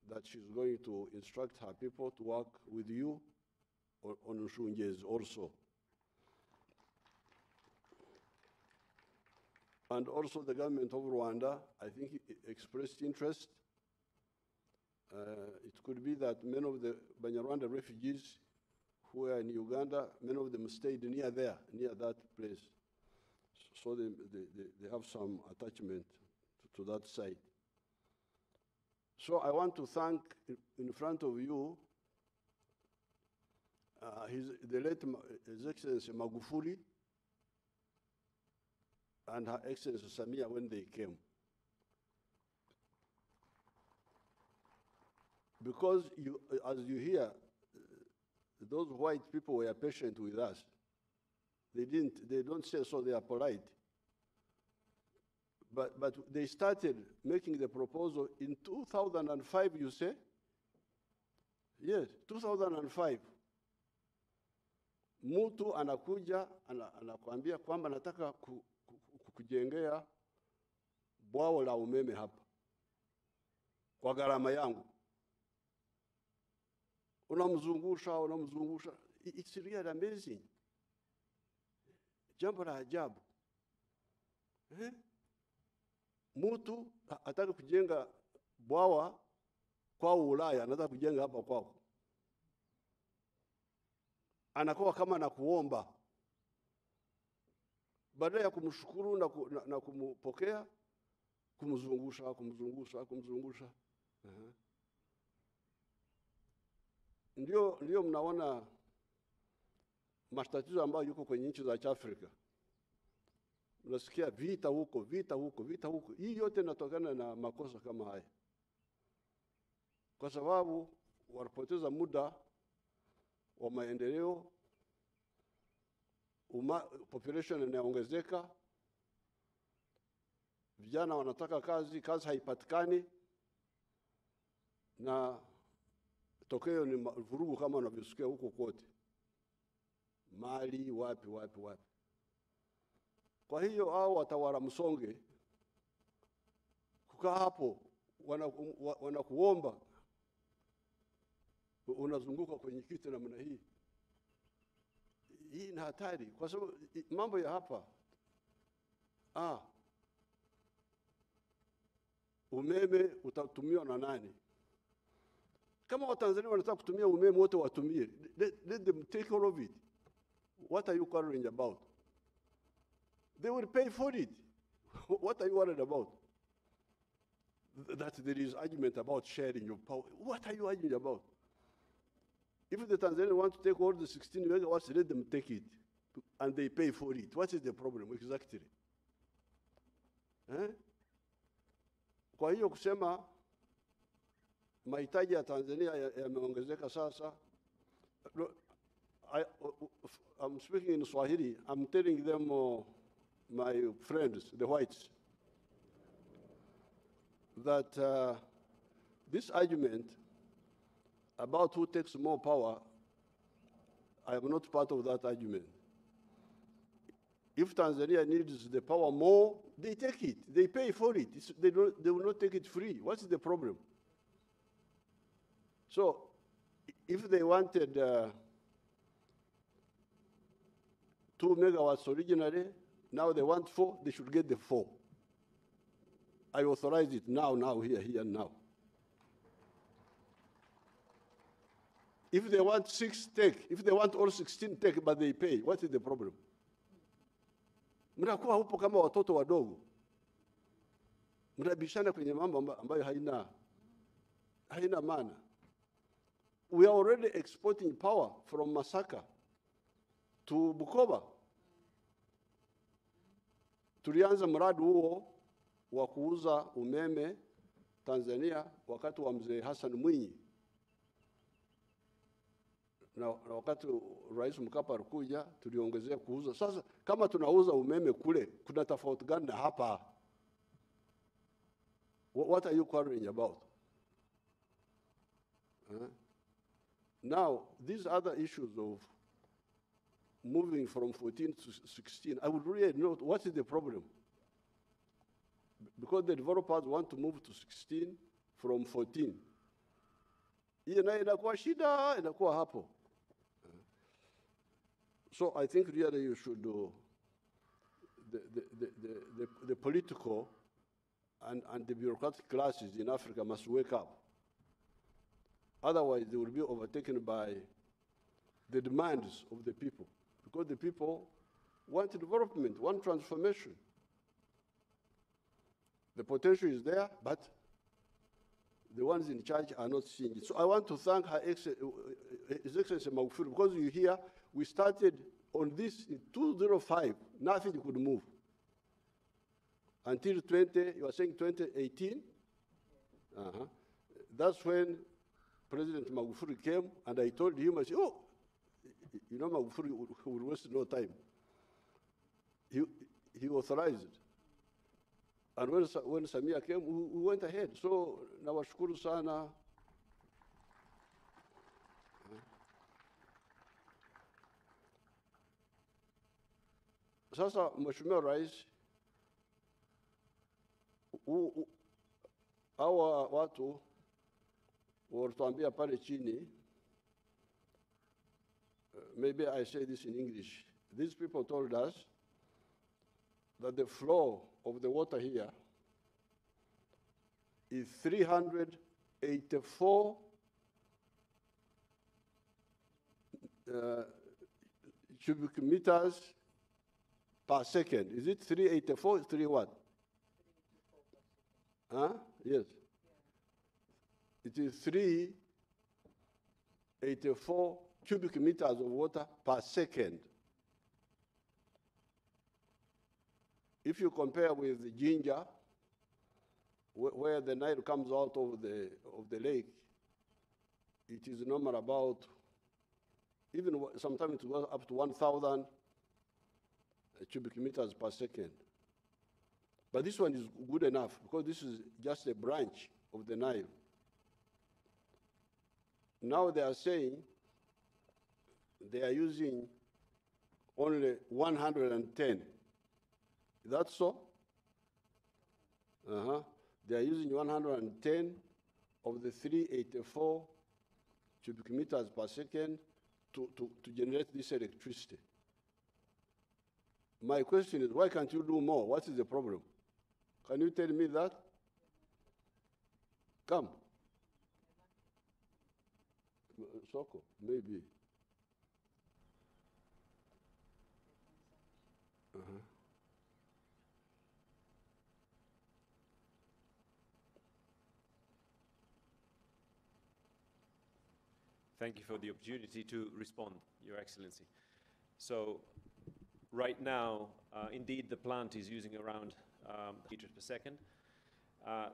that she's going to instruct her people to work with you on Nshungezi also. And also the government of Rwanda, I think, expressed interest. It could be that many of the Banyarwanda refugees who are in Uganda, many of them stayed near there, near that place. So they have some attachment to that site. So I want to thank in front of you the late His Excellency Magufuli and Her Excellency Samia when they came. Because as you hear, those white people were patient with us. They don't say so, they are polite. But they started making the proposal in 2005, you say? Yes, 2005. Mtu anakuja, anakuambia kwamba nataka kujengea bwawa la umeme hapa kwa gharama yangu. Unamzungusha. It's really amazing. Jambo la ajabu. Mtu ataka kujenga bwawa kwa Ulaya, anataka kujenga hapa kwako. Anakuwa kama na kuomba. Badala ya kumshukuru na kumpokea, kumzungusha. Ndio mnaona matatizo ambayo yuko kwenye nchi za Afrika. Unasikia vita huko. Hii yote inatokana na makosa kama haya. Kwa sababu wanapoteza muda wa maendeleo, population inaongezeka, vijana wanataka kazi haipatikani, na tokeo ni vurugu kama unavyosikia huko kote. Mali wapi. Kwa hiyo hao watawala msonge kukaa hapo wanakuomba, unazunguka kwenye kiti namna hii. Hii ni hatari kwa sababu mambo ya hapa umeme utatumiwa na nani? Kama Watanzania wanataka kutumia umeme wote watumie. Let them take all of it. What are you worrying about? They will pay for it. What are you worried about? That there is argument about sharing your power. What are you arguing about? If the Tanzanians want to take all the 16 megawatts, let them take it. And they pay for it. What is the problem exactly? Kwa hiyo kusema mahitaji ya Tanzania yameongezeka sasa. I'm speaking in Swahili. I'm telling them, my friends, the whites, that this argument about who takes more power, I am not part of that argument. If Tanzania needs the power more, they take it. They pay for it. They will not take it free. What's the problem? So, if they wanted 2 megawatts originally, now they want 4, they should get the 4. I authorize it now, here, now. If they want 6, take. If they want all 16, take, but they pay. What is the problem? Mnakuwa hupo kama watoto wadogo. Mnabishana kwenye mambo ambayo haina maana. We are already exporting power from Masaka to Bukoba. Tulianza mradi huo wa kuuza umeme Tanzania wakati wa mzee Hassan Mwinyi. Na wakati Rais Mkapa alikuja tuliongezea kuuza. Sasa kama tunauza umeme kule, kuna tofauti gani na hapa? What are you worrying about? Now, these other issues of moving from 14 to 16, I would really know what is the problem. Because the developers want to move to 16 from 14. Hiyo nayo inakuwa shida, inakuwa hapo. So I think really you should do the political and the bureaucratic classes in Africa must wake up. Otherwise, they will be overtaken by the demands of the people. Because the people want development, want transformation. The potential is there, but the ones in charge are not seeing it. So I want to thank His Excellency Magufuli, because you hear, we started on this in 2005, nothing could move. Until you are saying 2018? That's when President Magufuli came, and I told him, I said, oh, you know, Magufuli will waste no time. He authorized it. And when Samia came, we went ahead. So, nawashukuru sana. Sasa, Mheshimiwa Rais, hawa watu walituambia pale chini, maybe I say this in English. These people told us that the flow of the water here is 384 cubic meters per second. Is it 384? 3 what? Yes. It is 384 cubic meters of water per second. If you compare with the Jinja, where the Nile comes out of the lake, it is normal about, even sometimes it goes up to 1,000 cubic meters per second. But this one is good enough, because this is just a branch of the Nile. Now they are saying they are using only 110. Is that so? They are using 110 of the 384 cubic meters per second to generate this electricity. My question is, why can't you do more? What is the problem? Can you tell me that? Come. Soko, maybe. Thank you for the opportunity to respond, Your Excellency. So, right now, indeed, the plant is using around liters per second.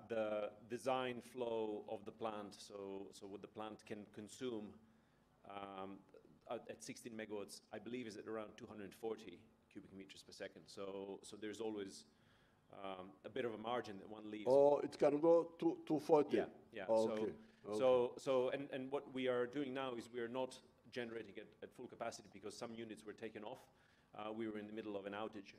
The design flow of the plant, so what the plant can consume at 16 megawatts, I believe, is at around 240 cubic meters per second. So there's always a bit of a margin that one leaves. Oh, it can go to 240? Yeah, yeah. Oh, so, okay. And what we are doing now is we are not generating at full capacity because some units were taken off. We were in the middle of an outage.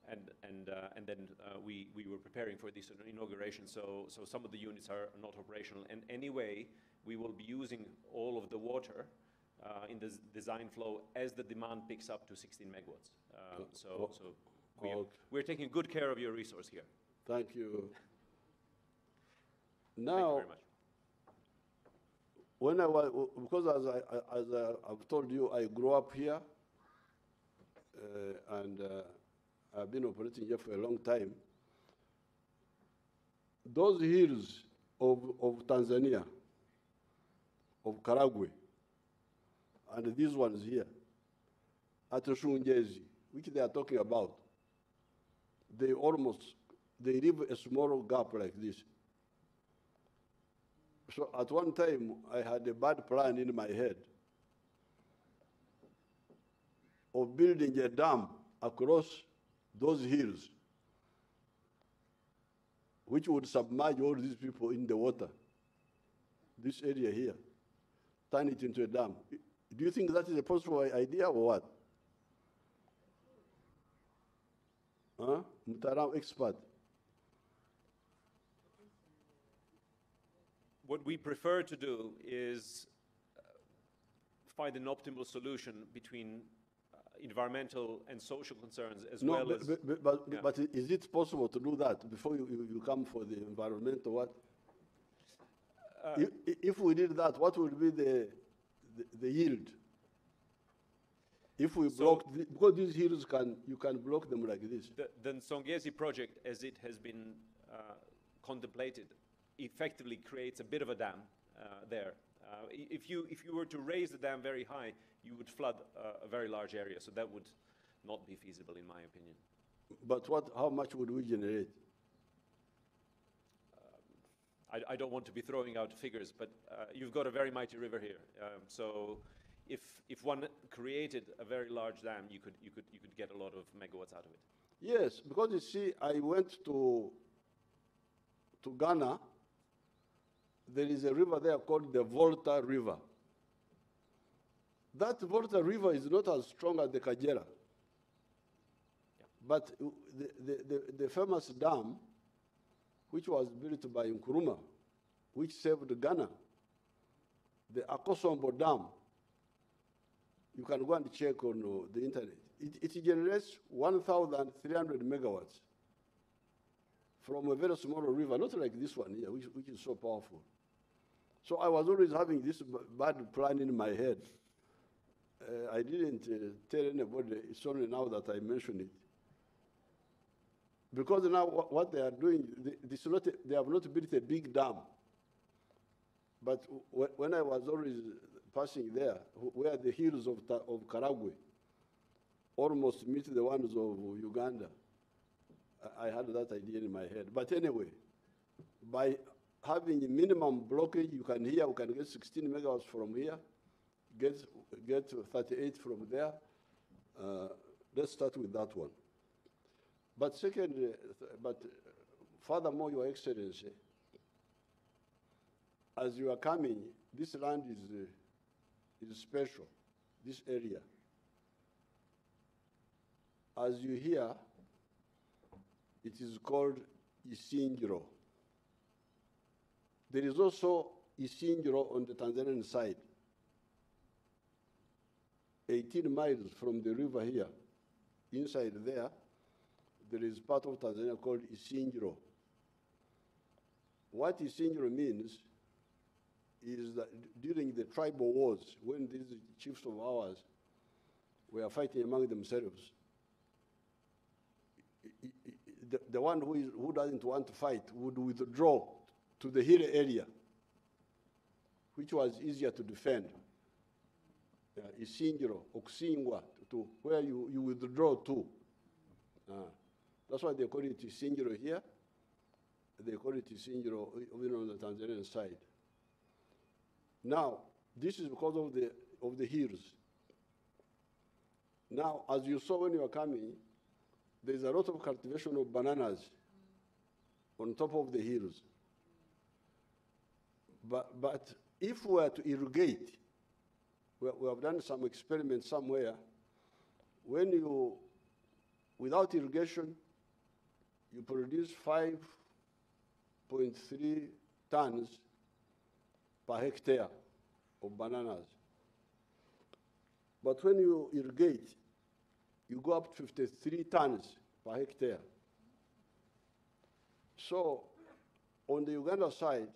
And then we were preparing for this inauguration, so some of the units are not operational. And anyway, we will be using all of the water in the design flow as the demand picks up to 16 megawatts. We're taking good care of your resource here. Thank you. Thank Now, you very much. when I was, because as I've told you, I grew up here, and I've been operating here for a long time. Those hills of Tanzania, of Karagwe, and these ones here, at Shungezi, which they are talking about, they leave a small gap like this. So at one time, I had a bad plan in my head of building a dam across those hills, which would submerge all these people in the water, this area here, turn it into a dam. Do you think that is a possible idea or what? Huh? Mutaram expert. What we prefer to do is find an optimal solution between environmental and social concerns as well as... But is it possible to do that before you come for the environmental what? If we did that, what would be the yield? If we block, because these hills you can block them like this. The Nsongezi project, as it has been contemplated, effectively creates a bit of a dam there. If you were to raise the dam very high, you would flood a very large area, so that would not be feasible, in my opinion. But how much would we generate? I don't want to be throwing out figures, but you've got a very mighty river here. So if one created a very large dam, you could get a lot of megawatts out of it. Yes, because you see, I went to Ghana. There is a river there called the Volta River. That Volta River is not as strong as the Kajera. Yeah. But the famous dam, which was built by Nkrumah, which saved Ghana, the Akosombo Dam, you can go and check on the internet. It generates 1,300 megawatts from a very small river, not like this one here, which is so powerful. So I was always having this bad plan in my head. I didn't tell anybody, it's only now that I mention it. Because now what they are doing, they have not built a big dam. But when I was always passing there, where the hills of Karagwe almost meet the ones of Uganda, I had that idea in my head. But anyway, by having a minimum blockage, we can get 16 megawatts from here, get 38 from there. Let's start with that one. But second, furthermore, Your Excellency, as you are coming, this land is special, this area. As you hear, it is called Isingiro. There is also Isingiro on the Tanzanian side, 18 miles from the river here. Inside there is part of Tanzania called Isingiro. What Isingiro means is that during the tribal wars, when these chiefs of ours were fighting among themselves, the one who doesn't want to fight would withdraw to the hill area, which was easier to defend. Isingiro, Okusingwa, to where you withdraw to. That's why they call it Isingiro here. They call it Isingiro even on the Tanzanian side. Now, this is because of the hills. Now, as you saw when you were coming, there's a lot of cultivation of bananas on top of the hills. But if we were to irrigate, we have done some experiments somewhere, when you, without irrigation, you produce 5.3 tons per hectare of bananas. But when you irrigate, you go up to 53 tons per hectare. So on the Uganda side,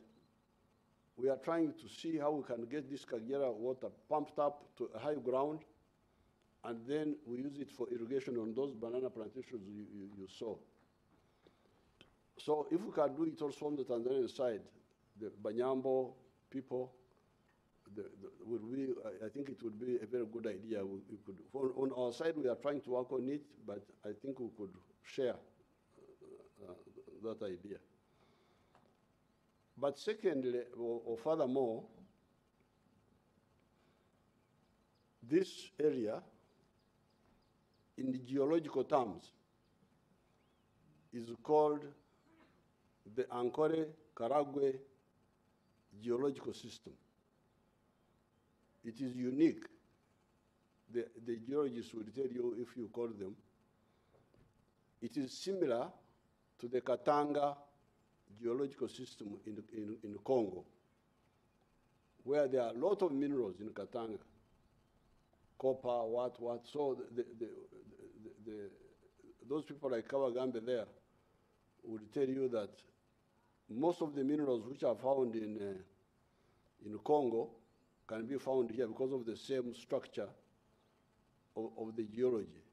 we are trying to see how we can get this Kagera water pumped up to a high ground, and then we use it for irrigation on those banana plantations you saw. So if we can do it also on the Tanzanian side, the Banyambo people, I think it would be a very good idea. We could, on our side, we are trying to work on it, but I think we could share that idea. But secondly, or furthermore, this area, in the geological terms, is called the Ankole-Karagwe geological system. It is unique. The geologists will tell you if you call them. It is similar to the Katanga geological system in Congo, where there are a lot of minerals in Katanga, copper, what. So those people like Kawagambe there would tell you that most of the minerals which are found in Congo can be found here because of the same structure of the geology.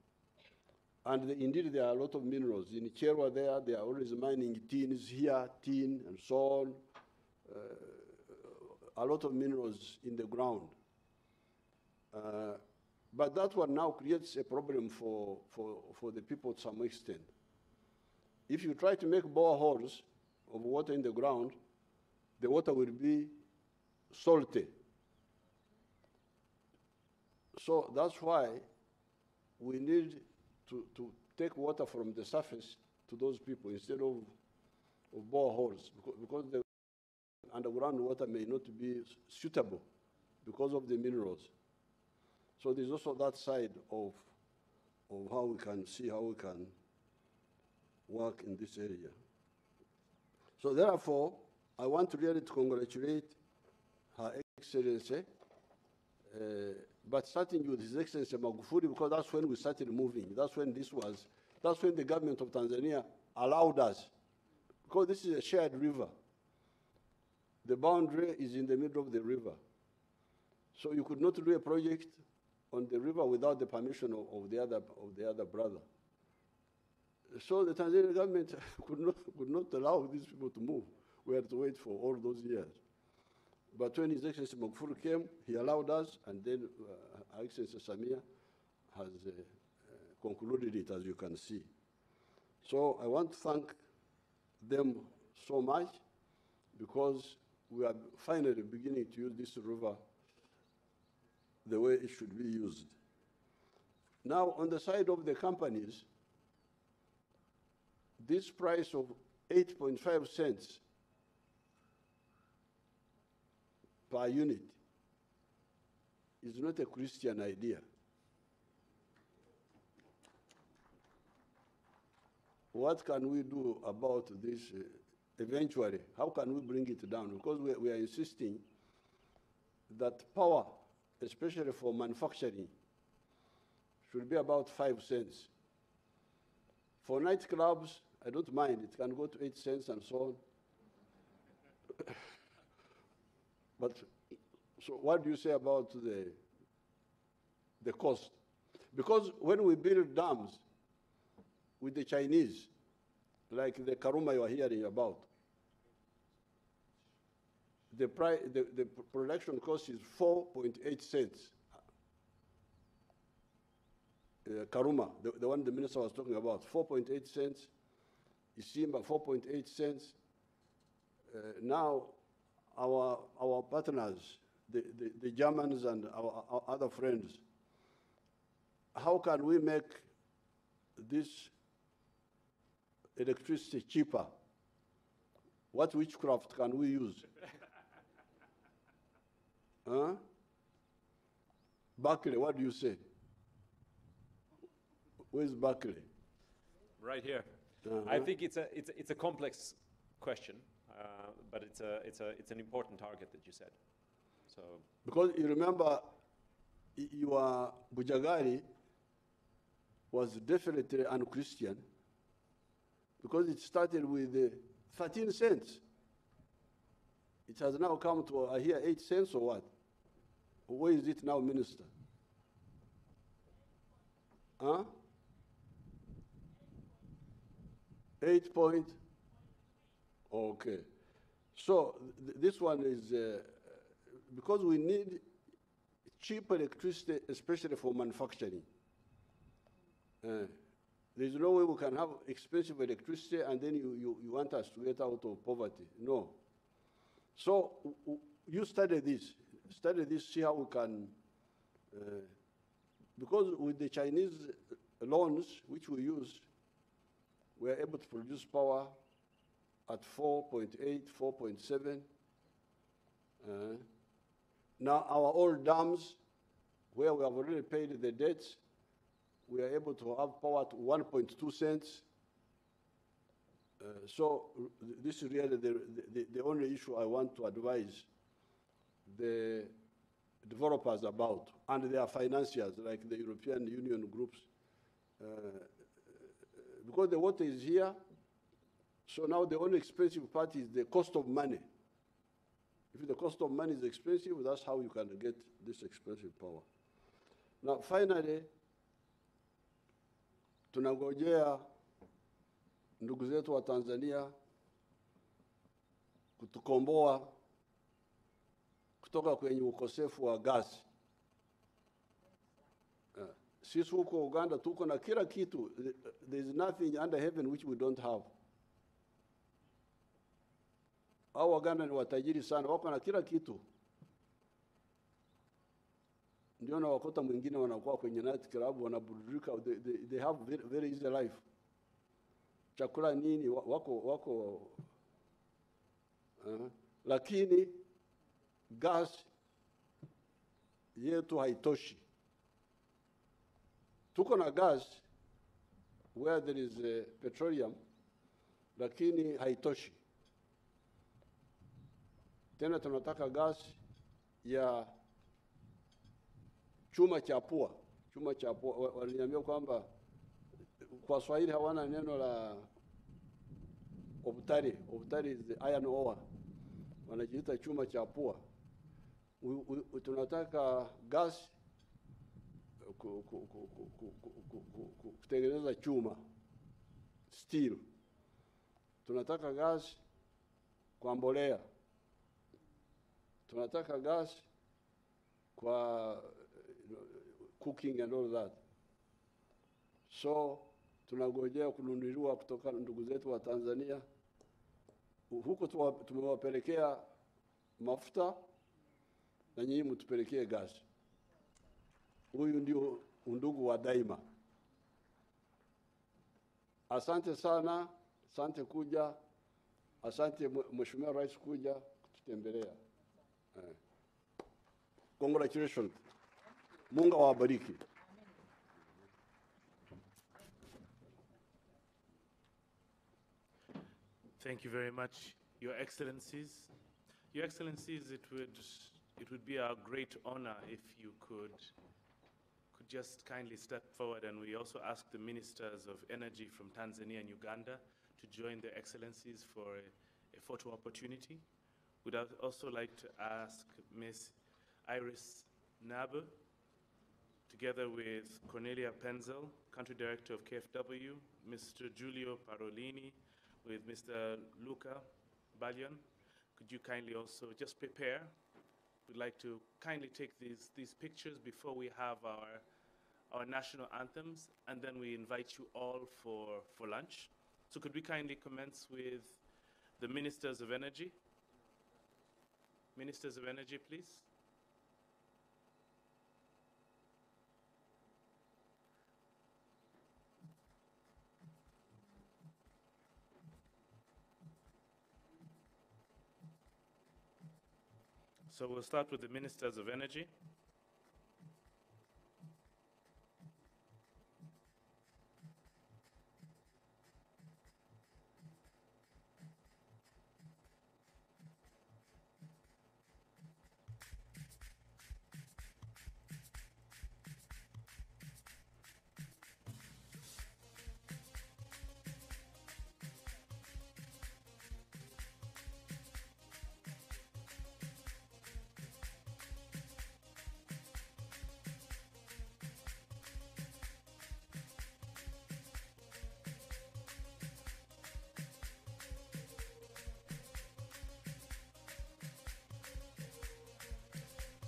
And indeed, there are a lot of minerals. In Cherwa there, they are always mining tins here, tin, and so on. A lot of minerals in the ground. But that one now creates a problem for the people to some extent. If you try to make boreholes of water in the ground, the water will be salty. So that's why we need to take water from the surface to those people instead of boreholes, because the underground water may not be suitable because of the minerals. So there's also that side of how we can see how we can work in this area. So therefore, I want really to congratulate Her Excellency, but starting with His Excellency Magufuli, because that's when we started moving. That's when the government of Tanzania allowed us, because this is a shared river. The boundary is in the middle of the river. So you could not do a project on the river without the permission of the other brother. So the Tanzanian government could not allow these people to move. We had to wait for all those years. But when His Excellency Magufuli came, he allowed us, and then Her Excellency Samia has concluded it, as you can see. So I want to thank them so much, because we are finally beginning to use this river the way it should be used. Now, on the side of the companies, this price of 8.5 cents per unit is not a Christian idea. What can we do about this eventually? How can we bring it down? Because we are insisting that power, especially for manufacturing, should be about 5 cents. For nightclubs, I don't mind. It can go to 8 cents and so on. But, so what do you say about the cost? Because when we build dams with the Chinese, like the Karuma you are hearing about, the production cost is 4.8 cents. Karuma, the one the minister was talking about, 4.8 cents. Isimba, 4.8 cents. Now, our partners, the Germans and our other friends, how can we make this electricity cheaper? What witchcraft can we use? Huh? Barclay, what do you say? Where's Barclay? Right here. I think it's a complex question, but it's an important target that you said. So because you remember, your Bujagari was definitely un-Christian because it started with 13 cents. It has now come to, I hear, 8 cents or what? Where is it now, Minister? Huh? 8 point? Okay. So this one is, because we need cheap electricity, especially for manufacturing. There's no way we can have expensive electricity and then you want us to get out of poverty. No. So you study this, see how we can, because with the Chinese loans, which we use, we're able to produce power at 4.8, 4.7. Now our old dams, where we have already paid the debts, we are able to have power at 1.2 cents. So this is really the only issue I want to advise the developers about, and their financiers, like the European Union groups. Because the water is here, so now the only expensive part is the cost of money. If the cost of money is expensive, that's how you can get this expensive power. Now, finally, tunangojea ndugu zetu wa Tanzania kutukomboa kutoka kwenye ukosefu wa gasi. Sisi huko Uganda tuko na kila kitu. There is nothing under heaven which we don't have. Hao Waganda ni watajiri sana, wako na kila kitu. Ndio na wakota mwingine wanakuwa kwenye night club wanaburudika, they have very easy life. Chakula nini wako lakini gas yetu haitoshi. Tuko na gas where there is petroleum, lakini haitoshi. Tena tunataka gas ya chuma cha pua. Chuma cha pua, waliniambia kwamba kwa Swahili hawana neno la obutari. Obutari is the iron ore. Wanajiita chuma cha pua. Tunataka gas kutengeneza chuma, steel. Tunataka gas kwa mbolea. Tunataka gas kwa cooking and all that. So tunangojea kununuliwa kutoka ndugu zetu wa Tanzania. Huko tumewapelekea mafuta na nyinyi mtupelekee gas. Huyu ndio undugu wa daima. Asante sana, asante kuja, asante Mheshimiwa Rais kuja kututembelea. Congratulations. Mungu awabariki. Thank you very much, Your Excellencies. Your Excellencies, it would be a great honor if you could just kindly step forward, and we also ask the Ministers of Energy from Tanzania and Uganda to join their Excellencies for a photo opportunity. Would also like to ask Ms. Iris Nabe, together with Cornelia Penzel, Country Director of KfW, Mr. Giulio Parolini, with Mr. Luca Baglion. Could you kindly also just prepare? We'd like to kindly take these pictures before we have our national anthems, and then we invite you all for lunch. So could we kindly commence with the Ministers of Energy? Ministers of Energy, please. So we'll start with the Ministers of Energy.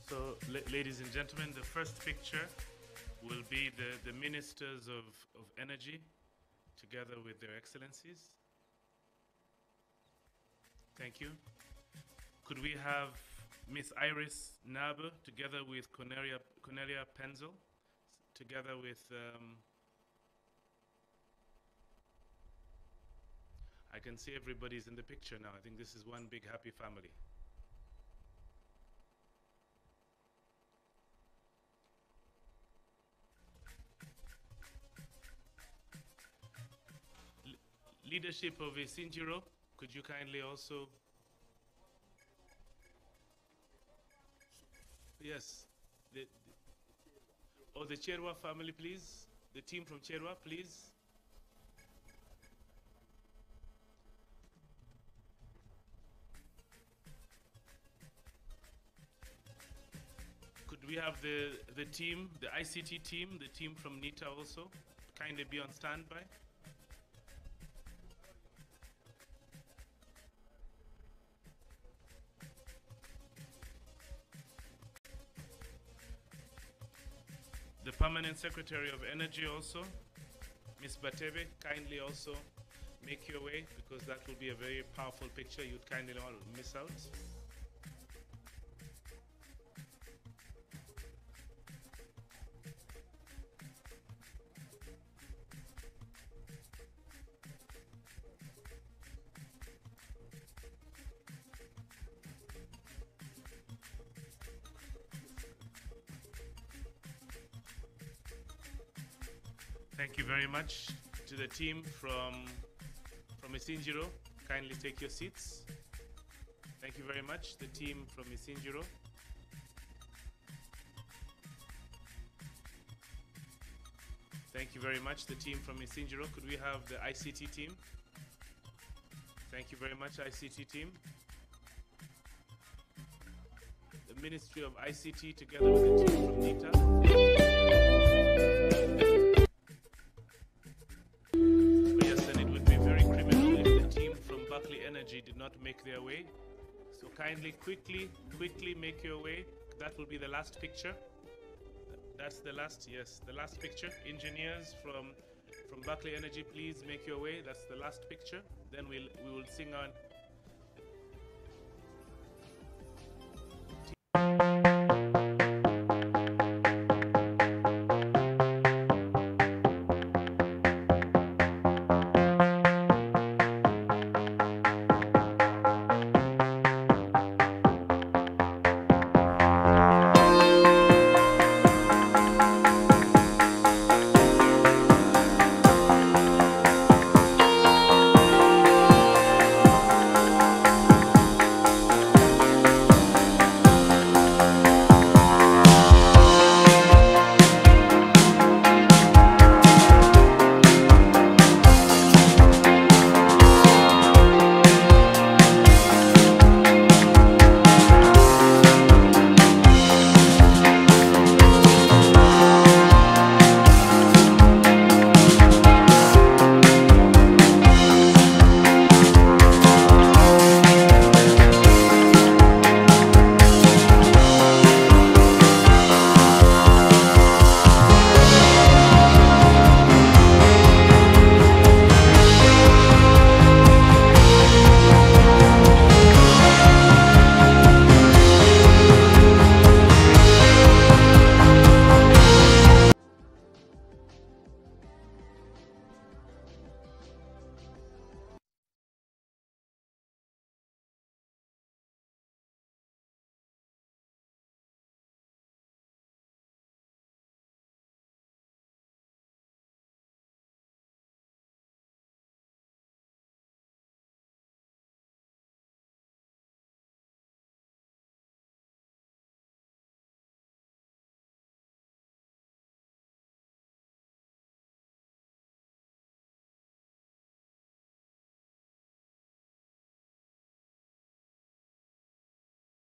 So, ladies and gentlemen, the first picture will be the Ministers of Energy together with their Excellencies. Thank you. Could we have Miss Iris Nabe together with Cornelia Penzel, together with I can see everybody's in the picture now. I think this is one big happy family. Leadership of Isinjiro, could you kindly also... Yes. The Cherwa family, please. The team from Cherwa, please. Could we have the team, the ICT team, the team from NITA also, kindly be on standby? The Permanent Secretary of Energy also, Ms. Batebe, kindly also make your way, because that will be a very powerful picture you'd kindly not miss out. Thank you very much to the team from Isinjiro. Kindly take your seats. Thank you very much, the team from Isinjiro. Thank you very much, the team from Isinjiro. Could we have the ICT team? Thank you very much, ICT team. The Ministry of ICT together with the team from NITA. Energy did not make their way, so kindly quickly make your way. That will be the last picture. That's the last, yes, the last picture. Engineers from Berkeley Energy, please make your way. That's the last picture. Then we will sing our